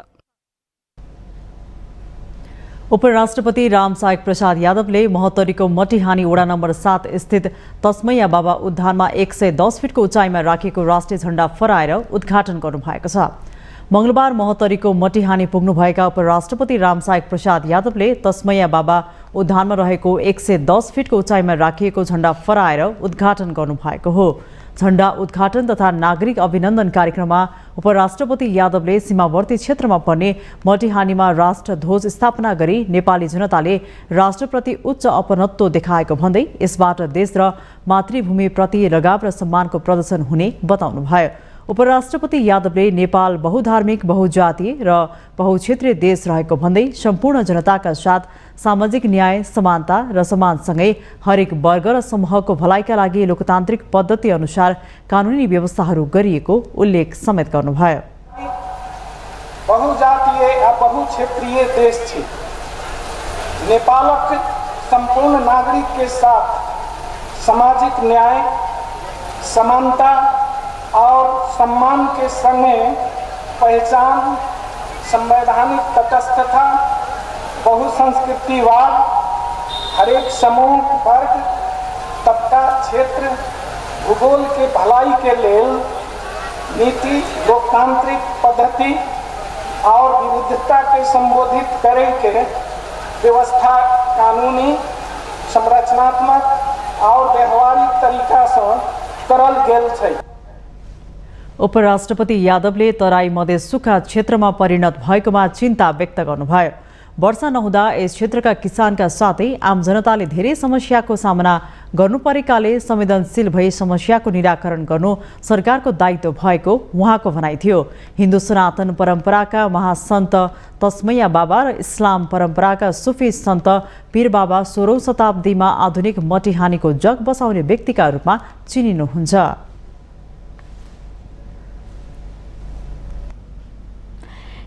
उपराष्ट्रपति रामसायक प्रसाद यादवले महोत्तरीको मटिहानी वडा नम्बर 7 स्थित तस्मैया बाबा उद्यानमा 110 फिटको उचाइमा राखिएको राष्ट्रिय झण्डा फहराएर उद्घाटन गर्नुभएको छ। मंगलबार महोत्तरीको मटिहानी पुग्नुभएका उपराष्ट्रपति रामसायक प्रसाद यादवले तस्मैया बाबा उद्यानमा रहेको 110 फिटको उचाइमा राखिएको झण्डा फहराएर उद्घाटन गर्नुभएको हो। झण्डा उद्घाटन तथा नागरिक अभिनन्दन कार्यक्रममा उपराष्ट्रपति यादवले सीमावर्ती क्षेत्रमा पर्ने मटिहानीमा राष्ट्रध्वज स्थापना गरी नेपाली जनताले राष्ट्रप्रति उच्च अपनत्व देखाएको भन्दै यसबाट देश र मातृभूमिप्रति लगाव र सम्मानको प्रदर्शन हुने बताउनुभयो। उपराष्ट्रपति यादवले नेपाल बहुधार्मिक, बहुजातीय र बहुक्षेत्रीय देश रहेको भन्दै सम्पूर्ण जनताका साथ सामाजिक न्याय, समानता र सम्मानसँगै हरेक वर्ग र समूहको भलाइका लागि लोकतान्त्रिक पद्धति अनुसार कानुनी व्यवस्थाहरू गरिएको उल्लेख समेत गर्नुभयो। बहुजातीय बहुक्षेत्रीय देश छी। नेपालक संपूर्ण नागरिक के साथ सामाजिक न्याय, समानता और सम्मान के संगे पहचान, संवैधानिक तटस्थता, बहुसंस्कृतिवाद, हरेक समूह, वर्ग, तबका, क्षेत्र, भूगोल के भलाई के लेल नीति, लोकतांत्रिक पद्धति और विविधता के संबोधित करे के व्यवस्था कानूनी, संरचनात्मक और व्यवहारिक तरीका से करल गेल छै। उपराष्ट्रपति यादवले तराई मधेस सुक्खा क्षेत्रमा परिणत भएकोमा चिन्ता व्यक्त गर्नुभयो। वर्षा नहुँदा यस क्षेत्रका किसानका साथै आम जनताले धेरै समस्याको सामना गर्नु परेकाले संवेदनशील भई समस्याको निराकरण गर्नु सरकारको दायित्व भएको उहाँको भनाइ थियो। हिन्दू सनातन परम्पराका महासन्त तस्मैया बाबा र इस्लाम परम्पराका सुफी सन्त पीर बाबा 16औं शताब्दीमा आधुनिक मटिहानीको जग बसाउने व्यक्तिका रूपमा चिनिनुहुन्छ।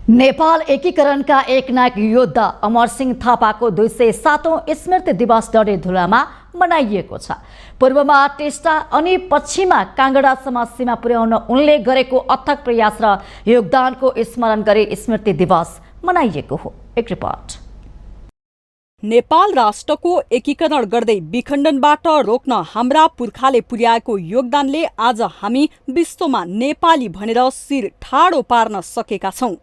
नेपाल एकीकरणका एकनायक योद्धा अमरसिंह थापाको 207औं स्मृति दिवस डडेलधुरामा मनाइएको छ। पूर्वमा टेस्टा अनि पश्चिममा काँगडासम्म सीमा पुर्याउन उनले गरेको अथक प्रयास र योगदानको स्मरण गरी स्मृति दिवस मनाइएको हो। एक रिपोर्ट। नेपाल राष्ट्रको एकीकरण गर्दै विखण्डनबाट रोक्न हाम्रा पुर्खाले पुर्याएको योगदानले आज हामी विश्वमा नेपाली भनेर शिर ठाडो पार्न सकेका छौं।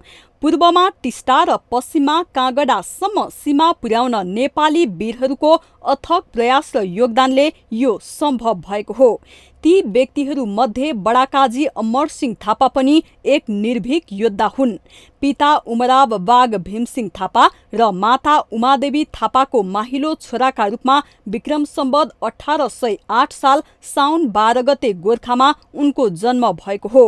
पूर्वमा टिस्टा र पश्चिममा काँगडासम्म सीमा पुर्याउन नेपाली वीरहरूको अथक प्रयास र योगदानले यो सम्भव भएको हो। ती व्यक्तिहरू मध्ये बडाकाजी अमरसिंह थापा पनि एक निर्भीक योद्धा हुन्। पिता उमराव बाग भीमसिंह थापा र माता उमादेवी थापाको माहिलो छोराका रूपमा विक्रम सम्वत 1808 साल साउन 12 गते गोर्खामा उनको जन्म भएको हो।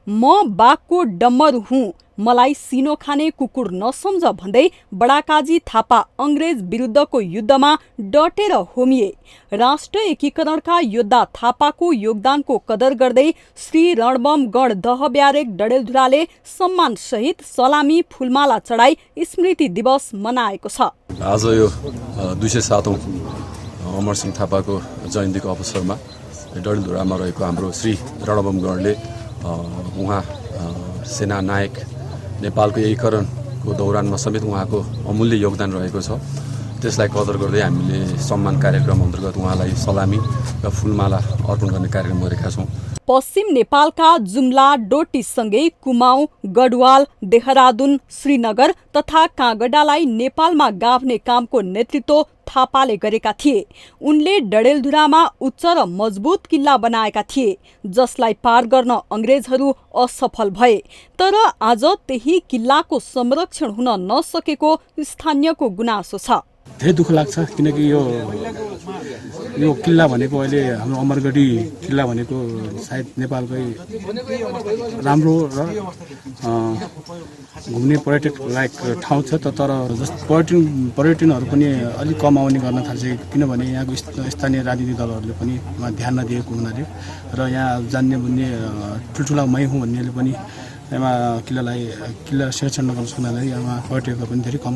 म बाघको डम्मरू हुँ, मलाई सिनो खाने कुकुर नसम्झ भन्दै बडाकाजी थापा अंग्रेज विरुद्धको युद्धमा डटेर होमिए। राष्ट्र एकीकरणका योद्धा थापाको योगदानको कदर गर्दै श्री रणबम गण दहब्यारेक डडेलधुराले सम्मान सहित सलामी फूलमाला चढाई स्मृति दिवस मनाएको छ। आज यो 207औं अमरसिंह थापाको जयन्तीको अवसरमा डडेलधुरामा रहेको हाम्रो श्री रणबम गणले उहाँ सेना नायक नेपालको एकीकरणको दौरानमा समेत उहाँको अमूल्य योगदान रहेको छ। त्यसलाई कदर गर्दै हामीले सम्मान कार्यक्रम अन्तर्गत उहाँलाई सलामी र फूलमाला अर्पण गर्ने कार्यक्रम गरेका छौँ। पश्चिम नेपालका जुम्ला, डोटीसँगै कुमाऊँ, गढवाल, देहरादून, श्रीनगर तथा काँगडालाई नेपालमा गाभ्ने कामको नेतृत्व थापाले गरेका थिए। उनले डडेलधुरामा उच्च र मजबुत किल्ला बनाएका थिए, जसलाई पार गर्न अंग्रेजहरू असफल भए। तर आज त्यही किल्लाको संरक्षण हुन नसकेको स्थानीयको गुनासो छ। धेरै दुःख लाग्छ, किनकि यो किल्ला भनेको अहिले हाम्रो अमरगढी किल्ला भनेको सायद नेपालकै राम्रो र घुम्ने पर्यटक लायक ठाउँ छ। तर पर्यटनहरू पनि अलिक कम आउने गर्न थाल्छ, किनभने यहाँको स्थानीय राजनीतिक दलहरूले पनि ध्यान नदिएको हुनाले र यहाँ जान्ने बुझ्ने ठुल्ठुला मै हुँ भन्नेले पनि यहाँ किल्ला संरक्षण नगर्न सक्नाले यहाँ पर्यटकहरू पनि धेरै कम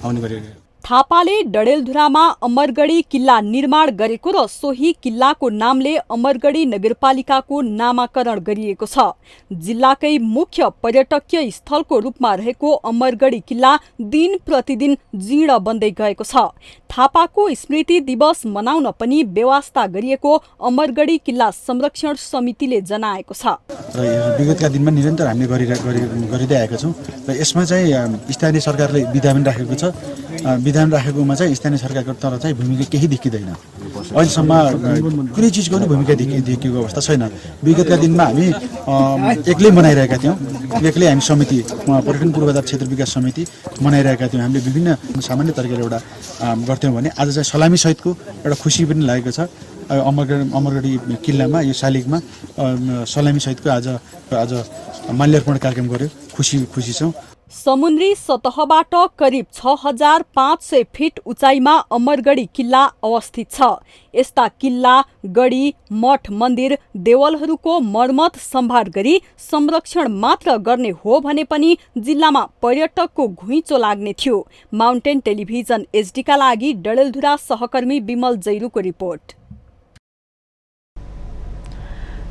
आउने गरेको। थापाले डडेलधुरामा अमरगढी किल्ला निर्माण गरेको र सोही किल्लाको नामले अमरगढी नगरपालिकाको नामाकरण गरिएको छ। जिल्लाकै मुख्य पर्यटकीय स्थलको रूपमा रहेको अमरगढी किल्ला दिन प्रतिदिन जीर्ण बन्दै गएको छ। थापाको स्मृति दिवस मनाउन पनि व्यवस्था गरिएको अमरगढी किल्ला संरक्षण समितिले जनाएको छ। र विगतका दिनमा निरन्तर हामीले गरिँदै आएका छौँ र यसमा चाहिँ स्थानीय सरकारले विधान राखेको छ। विधान राखेकोमा चाहिँ स्थानीय सरकारको तर चाहिँ भूमिका केही देखिँदैन। अहिलेसम्म कुनै चिजको पनि भूमिका देखिएको अवस्था छैन। विगतका दिनमा हामी एक्लै बनाइरहेका थियौँ, एक्लै हामी समिति पर्यटन पूर्वाधार क्षेत्र विकास समिति बनाइरहेका थियौँ। हामीले विभिन्न सामान्य तरिकाले एउटा गर्थ्यौँ भने आज चाहिँ सलामी सहितको एउटा खुसी पनि लागेको छ। अमरगढी किल्लामा यो शालिगमा सलामी सहितको आज माल्यार्पण कार्यक्रम गर्यो, खुसी छौँ। समुद्री सतहबाट करिब 6500 फिट उचाइमा अमरगढी किल्ला अवस्थित छ। यस्ता किल्ला, गढी, मठ, मन्दिर, देवलहरूको मर्मत सम्भार गरी संरक्षण मात्र गर्ने हो भने पनि जिल्लामा पर्यटकको घुइँचो लाग्ने थियो। माउन्टेन टेलिभिजन एचडीका लागि डडेलधुरा सहकर्मी विमल जैरूको रिपोर्ट।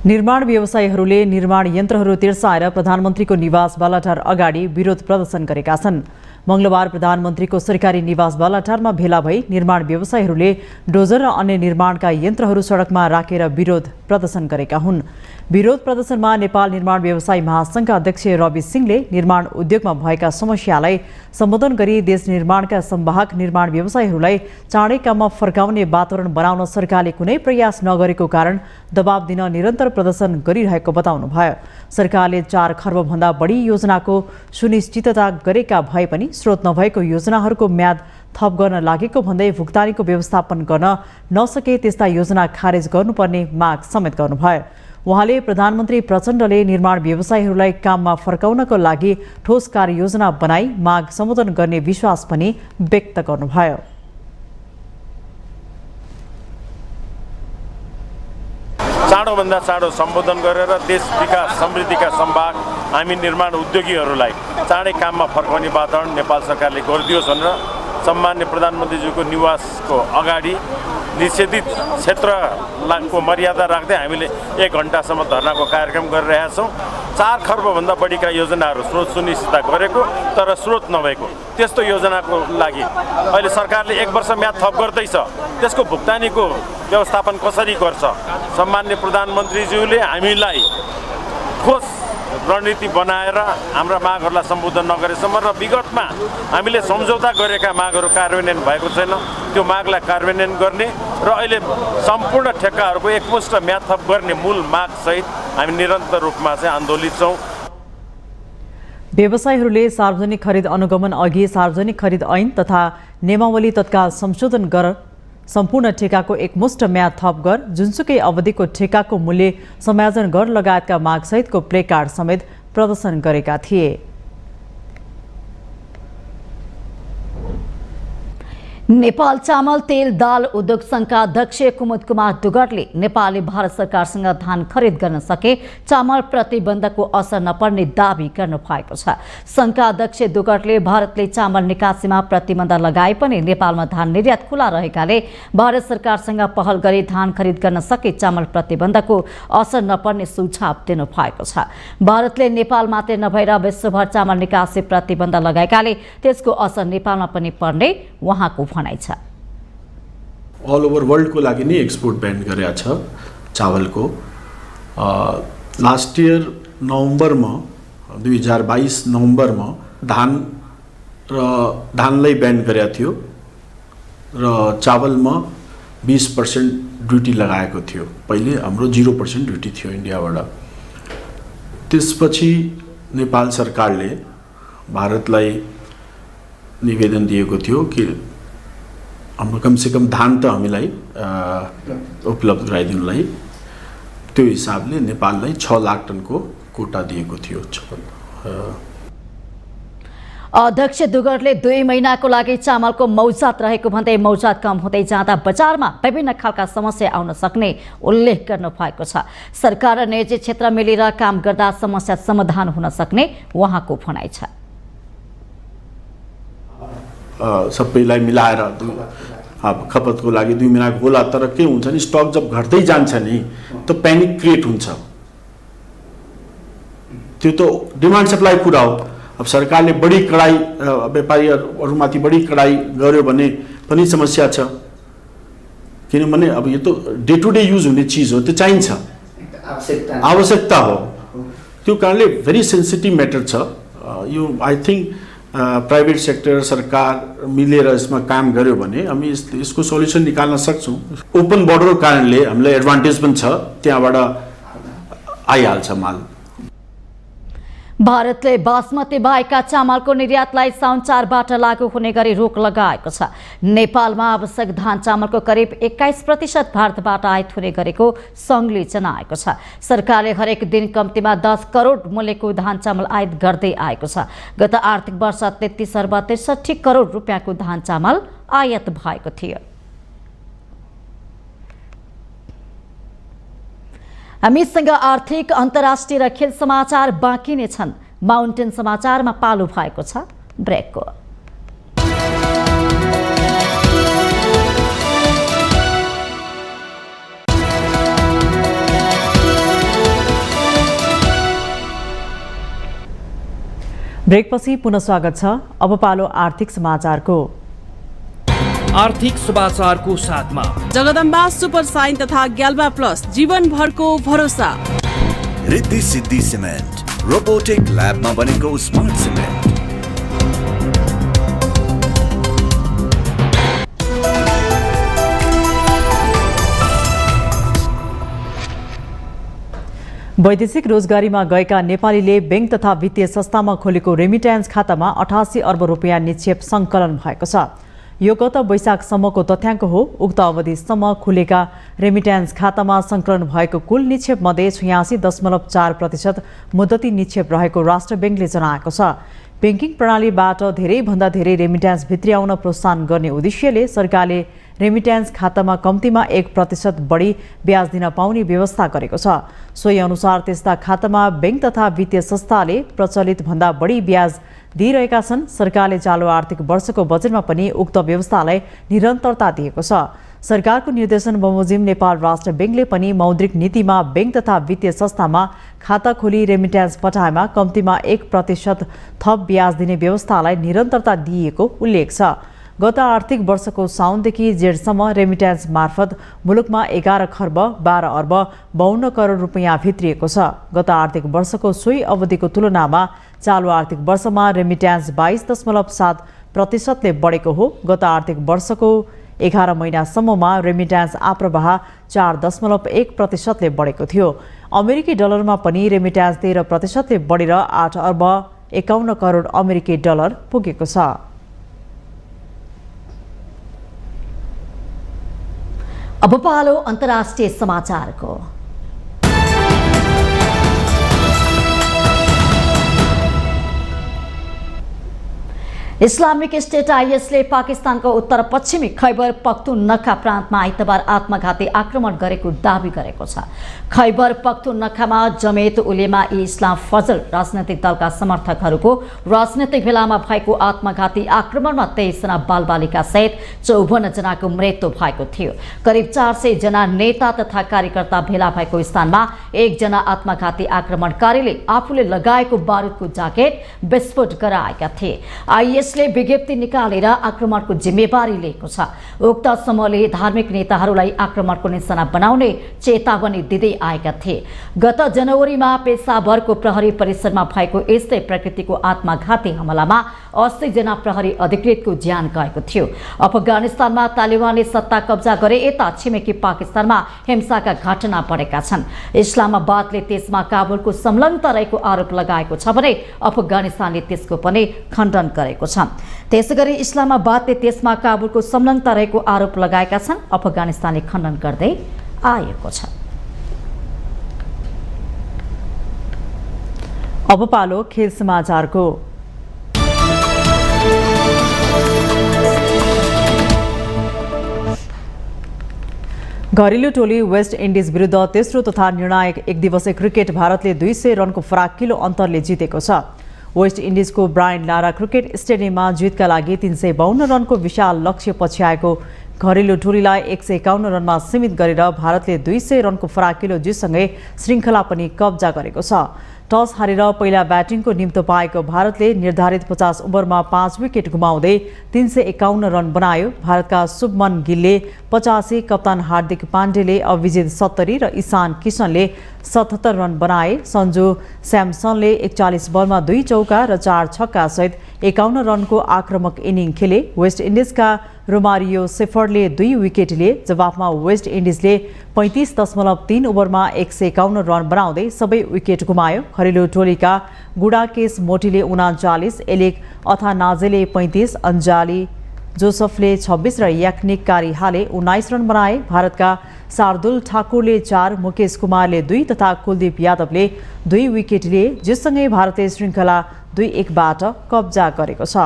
निर्माण व्यवसायीहरूले निर्माण यन्त्रहरू तिर्साएर प्रधानमन्त्रीको निवास बालाटार अगाडि विरोध प्रदर्शन गरेका छन्। मंगलबार प्रधानमन्त्रीको सरकारी निवास बालाटारमा भेला भई निर्माण व्यवसायीहरूले डोजर र अन्य निर्माणका यन्त्रहरू सडकमा राखेर विरोध प्रदर्शन गरेका हुन्। विरोध प्रदर्शनमा नेपाल निर्माण व्यवसायी महासंघका अध्यक्ष रवि सिंहले निर्माण उद्योगमा भएका समस्यालाई सम्बोधन गरी देश निर्माणका संवाहक निर्माण व्यवसायीहरूलाई चाँडै काममा फर्काउने वातावरण बनाउन सरकारले कुनै प्रयास नगरेको कारण दबाब दिन निरन्तर प्रदर्शन गरिरहेको बताउनुभयो। सरकारले 4 खर्बभन्दा बढी योजनाको सुनिश्चितता गरेका भए पनि स्रोत नभएको योजनाहरूको म्याद थप गर्न लागेको भन्दै भुक्तानीको व्यवस्थापन गर्न नसके त्यस्ता योजना खारेज गर्नुपर्ने माग समेत गर्नुभयो। उहाँले प्रधानमन्त्री प्रचण्डले निर्माण व्यवसायीहरूलाई काममा फर्काउनको लागि ठोस कार्ययोजना बनाई माग सम्बोधन गर्ने विश्वास पनि व्यक्त गर्नुभयो। चाँडोभन्दा चाँडो सम्बोधन गरेर देश विकास समृद्धिका सम्भाग हामी निर्माण उद्योगीहरूलाई चाँडै काममा फर्काउने वातावरण नेपाल सरकारले गरिदियोस् भनेर सम्मान्य प्रधानमन्त्रीज्यूको निवासको अगाडि निषेधित क्षेत्रको मर्यादा राख्दै हामीले 1 घण्टासम्म धरनाको कार्यक्रम गरिरहेका छौँ। 4 खर्बभन्दा बढीका योजनाहरू स्रोत सुनिश्चितता गरेको तर स्रोत नभएको त्यस्तो योजनाको लागि अहिले सरकारले 1 वर्ष म्याद थप गर्दैछ। त्यसको भुक्तानीको व्यवस्थापन कसरी गर्छ? सम्मान्य प्रधानमन्त्रीज्यूले हामीलाई ठोस रणनीति बनाएर हाम्रा मागहरूलाई सम्बोधन नगरेसम्म र विगतमा हामीले सम्झौता गरेका मागहरू कार्यान्वयन भएको छैन, त्यो मागलाई कार्यान्वयन गर्ने र अहिले सम्पूर्ण ठेक्काहरूको एकमुष्ट म्याद थप गर्ने मूल मागसहित हामी निरन्तर रूपमा चाहिँ आन्दोलित छौँ। व्यवसायीहरूले सार्वजनिक खरिद अनुगमन अघि सार्वजनिक खरिद ऐन तथा नियमावली तत्काल संशोधन गर, सम्पूर्ण ठेकाको एकमुष्ट म्याद थप गर, जुनसुकै अवधिको ठेकाको मूल्य समायोजन गर लगायतका मागसहितको प्लेकार्ड समेत प्रदर्शन गरेका थिए। नेपाल चामल तेल दाल उद्योग संघका अध्यक्ष कुमुद कुमार डुगरले नेपालले भारत सरकारसँग धान खरिद गर्न सके चामल प्रतिबन्धको असर नपर्ने दावी गर्नु भएको छ। संघका अध्यक्ष डुगरले भारतले चामल निकासीमा प्रतिबन्ध लगाए पनि नेपालमा धान निर्यात खुला रहेकाले भारत सरकारसँग पहल गरी धान खरिद गर्न सके चामल प्रतिबन्धको असर नपर्ने सुझाव दिनु भएको छ। भारतले नेपाल मात्रै नभएर विश्वभर चामल निकासी प्रतिबन्ध लगाएकाले त्यसको असर नेपालमा पनि पर्ने उहाँको भनाइ छ। अल ओभर वर्ल्डको लागि नै एक्सपोर्ट ब्यान गरेको छ चावलको। लास्ट इयर नोभेम्बरमा 2022 नोभेम्बरमा धानलाई ब्यान गरेको थियो र चावलमा 20% ड्युटी लगाएको थियो। पहिले हाम्रो 0% ड्युटी थियो इन्डियाबाट। त्यसपछि नेपाल सरकारले भारतलाई निवेदन दिएको थियो कि हाम्रो कमसेकम धान त हामीलाई उपलब्ध गराइदिनुलाई। त्यो हिसाबले नेपाललाई 6 लाख टनको कोटा दिएको थियो। अध्यक्ष डुगरले 2 महिनाको लागि चामलको मौजात रहेको भन्दै मौजात कम हुँदै जाँदा बजारमा विभिन्न खालका समस्या आउन सक्ने उल्लेख गर्नु भएको छ। सरकार र निजी क्षेत्र मिलेर काम गर्दा समस्या समाधान हुन सक्ने उहाँको भनाइ छ। सबैलाई मिलाएर खपतको लागि 2 महिनाको होला, तर के हुन्छ नि स्टक जब घट्दै जान्छ नि त प्यानिक क्रिएट हुन्छ। त्यो त डिमान्ड सप्लाई कुरा हो। अब सरकारले बढी कडाई व्यापारीहरूमाथि बढी कडाई गर्यो भने पनि समस्या छ, किनभने अब यो त डे टु डे युज हुने चिज हो, त्यो चाहिन्छ, आवश्यकता हो। त्यो कारणले भेरी सेन्सिटिभ म्याटर छ यो। आई थिङ्क प्राइभेट सेक्टर सरकार मिलेर यसमा काम गर्यो भने हामी यसको सोल्युसन निकाल्न सक्छौँ। ओपन बोर्डरको कारणले हामीलाई एडभान्टेज पनि छ, त्यहाँबाट आइहाल्छ माल। भारतले बासमती बाहेकका चामलको निर्यातलाई साउन 4बाट लागू हुने गरी रोक लगाएको छ। नेपालमा आवश्यक धान चामलको करिब 21% भारतबाट आयात हुने गरेको सङ्घले जनाएको छ। सरकारले हरेक दिन कम्तीमा 10 करोड मूल्यको धान चामल आयात गर्दै आएको छ। गत आर्थिक वर्ष 33 करोड रुपियाँको धान चामल आयात भएको थियो। हामीसँग आर्थिक अन्तर्राष्ट्रिय र खेल समाचार बाँकी नै छन्। माउन्टेन समाचारमा पालो भएको छ ब्रेकको। ब्रेकपछि पुनः स्वागत छ। अब पालो आर्थिक समाचारको। आर्थिक समाचारको साथमा जगदम्बा सुपर साइन तथा ग्याल्बा प्लस जीवनभरको भरोसा। रिद्धि सिद्धि सिमेन्ट रोबोटिक ल्याबमा बनेको स्मार्ट सिमेन्ट। वैदेशिक रोजगारीमा गएका नेपालीले बैंक तथा वित्तीय संस्थामा खोलेको रेमिट्यान्स खातामा 88 अर्ब रुपियाँ निक्षेप सङ्कलन भएको छ। यो गत वैशाखसम्मको तथ्याङ्क हो। उक्त अवधिसम्म खुलेका रेमिट्यान्स खातामा सङ्कलन भएको कुल निक्षेप मध्ये 86.4% मुद्दती निक्षेप रहेको राष्ट्र ब्याङ्कले जनाएको छ। ब्याङ्किङ प्रणालीबाट धेरैभन्दा धेरै रेमिट्यान्स भित्र्याउन प्रोत्साहन गर्ने उद्देश्यले सरकारले रेमिट्यान्स खातामा कम्तीमा 1% बढी ब्याज दिन पाउने व्यवस्था गरेको छ। सोही अनुसार त्यस्ता खातामा बैंक तथा वित्तीय संस्थाले प्रचलित भन्दा बढी ब्याज दिइरहेका छन्। सरकारले चालु आर्थिक वर्षको बजेटमा पनि उक्त व्यवस्थालाई निरन्तरता दिएको छ। सरकारको निर्देशन बमोजिम नेपाल राष्ट्र ब्याङ्कले पनि मौद्रिक नीतिमा बैंक तथा वित्तीय संस्थामा खाता खोली रेमिट्यान्स पठाएमा कम्तीमा 1% थप ब्याज दिने व्यवस्थालाई निरन्तरता दिएको उल्लेख छ। गत आर्थिक वर्षको साउनदेखि जेठसम्म रेमिट्यान्स मार्फत मुलुकमा 11 खर्ब 12 अर्ब 52 करोड रुपियाँ भित्रिएको छ। गत आर्थिक वर्षको सोही अवधिको तुलनामा चालु आर्थिक वर्षमा रेमिट्यान्स 22.7%ले बढेको हो। गत आर्थिक वर्षको 11 महिनासम्ममा रेमिट्यान्स आप्रवाह 4.1%ले बढेको थियो। अमेरिकी डलरमा पनि रेमिट्यान्स 13%ले बढेर 8 अर्ब 51 करोड अमेरिकी डलर पुगेको छ। अब पालो अन्तर्राष्ट्रिय समाचारको। इस्लामिक स्टेट आइएसले पाकिस्तानको उत्तर पश्चिमी खैबर पख्तुनखा प्रान्तमा आइतबार आत्मघाती आक्रमण गरेको दावी गरेको छ। खैबर पख्तुनखामा जमेत उलेमा ए इस्लाम फजल राजनैतिक दलका समर्थकहरूको राजनैतिक भेलामा भएको आत्मघाती आक्रमणमा 23 जना बालबालिका सहित 54 जनाको मृत्यु भएको थियो। करिब 400 जना नेता तथा कार्यकर्ता भेला भएको स्थानमा 1 जना आत्मघाती आक्रमणकारीले आफूले लगाएको बारुदको ज्याकेट विस्फोट गराएका थिए। आइएसले विज्ञप्ति निकालेर आक्रमणको जिम्मेवारी लिएको छ। उक्त समूहले धार्मिक नेताहरूलाई आक्रमणको निशाना बनाउने चेतावनी दिँदै आएका थिए। गत जनवरीमा पेसावरको प्रहरी परिसरमा भएको यस्तै प्रकृतिको आत्मघाती हमलामा 80 जना प्रहरी अधिकृतको ज्यान गएको थियो। अफगानिस्तानमा तालिबानले सत्ता कब्जा गरे यता छिमेकी पाकिस्तानमा हिंसाका घटना बढेका छन्। इस्लामाबादले त्यसमा काबुलको संलग्नता रहेको आरोप लगाएको छ भने अफगानिस्तानले त्यसको पनि खण्डन गरेको छ। त्यसैगरी इस्लामाबादले त्यसमा काबुलको संलग्नता रहेको आरोप लगाएका छन्। अफगानिस्तानले खण्डन गर्दै आएको छ। अब पालो खेल समाचारको। घरेलु टोली वेस्ट इन्डिज विरुद्ध तेस्रो तथा निर्णायक एकदिवसीय क्रिकेट भारतले 200 रनको फराकिलो अन्तरले जितेको छ। वेस्ट इन्डिजको ब्रायन लारा क्रिकेट स्टेडियममा जितका लागि 352 रनको विशाल लक्ष्य पछ्याएको घरेलु टोलीलाई 151 रनमा सीमित गरेर भारतले 200 रनको फराकिलो जितसँगै श्रृङ्खला पनि कब्जा गरेको छ। टस हारेर पहिला ब्याटिङको निम्तो पाएको भारतले निर्धारित 50 ओभरमा 5 विकेट गुमाउँदै 351 रन बनायो। भारतका शुभमन गिलले 85, कप्तान हार्दिक पाण्डेले अभिजित 70 र ईशान किशनले 77 रन बनाए। सन्जु स्यामसनले 41 बलमा 2 चौका र 4 छक्का सहित 51 रनको आक्रामक इनिङ खेले। वेस्ट इन्डिजका रोमारियो सेफर्डले 2 विकेट लिए। जवाफमा वेस्ट इन्डिजले 35.3 ओभरमा 151 रन बनाउँदै सबै विकेट गुमायो। घरेलु टोलीका गुडाकेश मोटीले 39, एलेक अथानाजेले 35, अन्जाली जोसफले 26 र याक्निक कारिहाले 19 रन बनाए। भारतका शार्दुल ठाकुरले 4, मुकेश कुमारले 2 तथा कुलदीप यादवले 2 विकेट लिए, जससँगै भारतीय श्रृङ्खला 2-1बाट कब्जा गरेको छ।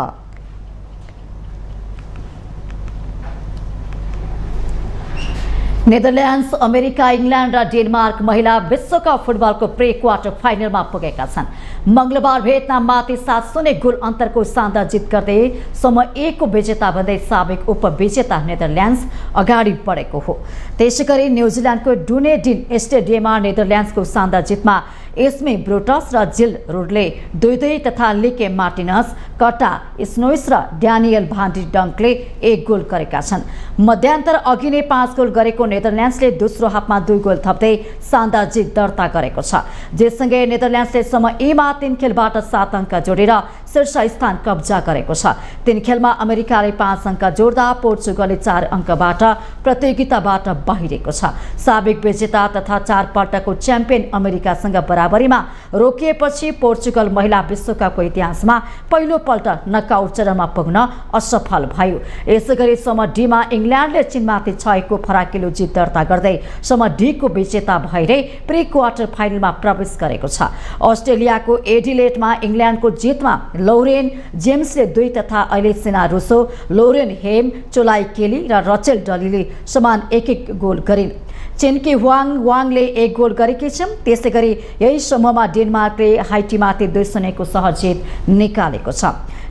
नेदरल्यान्ड्स, अमेरिका, इङ्ल्यान्ड र डेनमार्क महिला विश्वकप फुटबलको प्री क्वार्टर फाइनलमा पुगेका छन्। मंगलबार भियतनाममाथि 7-0 गोल अन्तरको शानदार जित गर्दै समूह ए को विजेता बन्दै साबिक उपविजेता नेदरल्यान्ड्स अगाडि बढेको हो। त्यसैगरी न्युजिल्यान्डको डुनेडिन स्टेडियममा नेदरल्यान्ड्सको शानदार जितमा एस्मे ब्रोटस र जिल रोडले 2-2 तथा लिके मार्टिनस, कटा स्नोइस र ड्यानियल भान्डी डङ्कले 1 गोल गरेका छन्। मध्यान्तर अघि नै 5 गोल गरेको नेदरल्यान्ड्सले दोस्रो हाफमा 2 गोल थप्दै शानदार जित दर्ता गरेको छ। यससँगै नेदरल्यान्ड्सले समूह ए मा 3 खेलबाट 7 अङ्क जोडेर शीर्ष स्थान कब्जा गरेको छ। 3 खेलमा अमेरिकाले 5 अङ्क जोड्दा पोर्चुगलले 4 अङ्कबाट प्रतियोगिताबाट बाहिरेको छ। साबिक विजेता तथा 4 पल्टको च्याम्पियन अमेरिकासँग बराबरीमा रोकिएपछि पोर्चुगल महिला विश्वकपको इतिहासमा पहिलो पल्ट नकआउट चरणमा पुग्न असफल भयो। यसैगरी समूह डी मा इङ्ल्यान्डले चीनमाथि 6 को फराकिलो जित दर्ता गर्दै समूह डी को विजेता भएरै प्री क्वार्टर फाइनलमा प्रवेश गरेको छ। अस्ट्रेलियाको एडिलेडमा इङ्ल्यान्डको जितमा लौरेन जेम्सले 2 तथा अलेक्सिना रुसो, लोरेन हेम, चोलाई केली र रचेल डलीले समान 1-1 गोल गरिन्। चीनकी वाङले 1 गोल गरेकी छिन्। त्यसैगरी यही समूहमा डेनमार्कले हाइटीमाथि 2-0 को सहज जित निकालेको छ।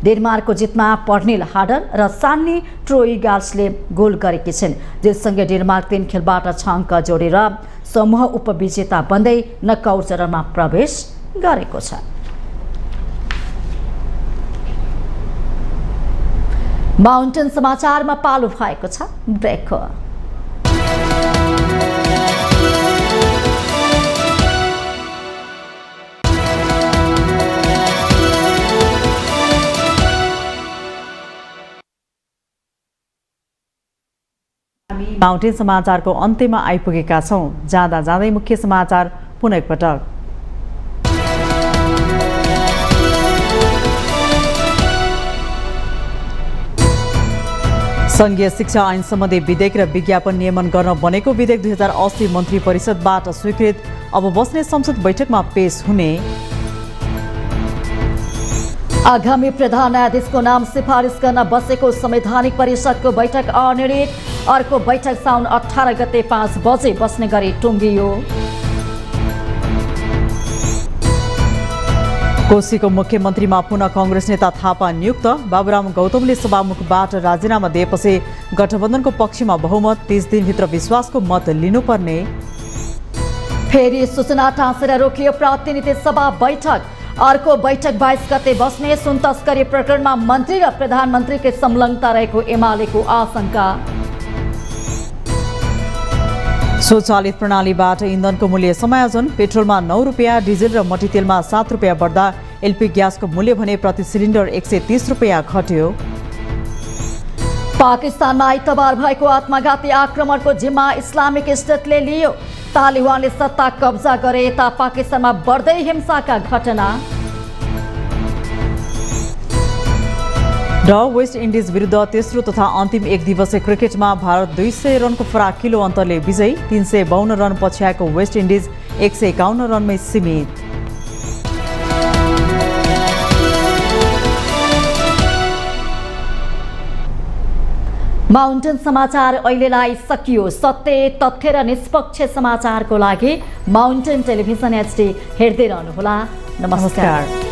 डेनमार्कको जितमा पर्निल हाडर र सान्नी ट्रोइगाल्सले गोल गरेकी छिन्। जससँगै डेनमार्क 3 खेलबाट 6 अङ्क जोडेर समूह उपविजेता बन्दै नकआउट चरणमा प्रवेश गरेको छ। माउन्टेन समाचारमा पालो भएको छ ब्रेक। माउन्टेन समाचारको अन्त्यमा आइपुगेका छौं। जाँदा जाँदै मुख्य समाचार पुनः एकपटक। संघीय शिक्षा ऐन सम्बन्धी विधेयक र विज्ञापन नियमन गर्न बनेको विधेयक 2080 मन्त्री परिषदबाट स्वीकृत, अब बस्ने संसद बैठकमा पेश हुने। आगामी प्रधान न्यायाधीशको नाम सिफारिस गर्न बसेको संवैधानिक परिषदको बैठक अनिर्णित। अर्को बैठक साउन 18 गते 5 बजे बस्ने गरी टुङ्गियो। कोशीको मुख्यमन्त्रीमा पुनः कांग्रेस नेता थापा नियुक्त। बाबुराम गौतमले सभामुखबाट राजीनामा दिएपछि गठबन्धनको पक्षमा बहुमत, 30 दिनभित्र विश्वासको मत लिनुपर्ने। फेरि सूचना टाँसेर रोकियो प्रतिनिधि सभा बैठक। अर्को बैठक 22 गते बस्ने। सुन तस्करी प्रकरणमा मन्त्री र प्रधानमन्त्रीकै संलग्नता रहेको एमालेको आशंका। स्वचालित प्रणालीबाट इन्धनको मूल्य समायोजन। पेट्रोलमा 9 रुपियाँ, डिजेल र मट्टीतेलमा 7 रुपियाँ बढ्दा एलपी ग्यासको मूल्य भने प्रति सिलिन्डर 130 रुपियाँ घट्यो। पाकिस्तानमा आइतबार भएको आत्मघाती आक्रमणको जिम्मा इस्लामिक स्टेटले लियो। तालिबानले सत्ता कब्जा गरे यता पाकिस्तानमा बढ्दै हिंसाका घटना। र वेस्ट इन्डिज विरुद्ध तेस्रो तथा अन्तिम 1 दिवसीय क्रिकेटमा भारत 200 रनको फराकिलो अन्तरले विजयी। 352 रन पछ्याएको वेस्ट इन्डिज 151 रनमै सीमित। माउन्टेन समाचार अहिलेलाई सकियो। सत्य, तथ्य र निष्पक्ष समाचारको लागि माउन्टेन टेलिभिजन HD हेर्दै रहनुहोला। नमस्कार।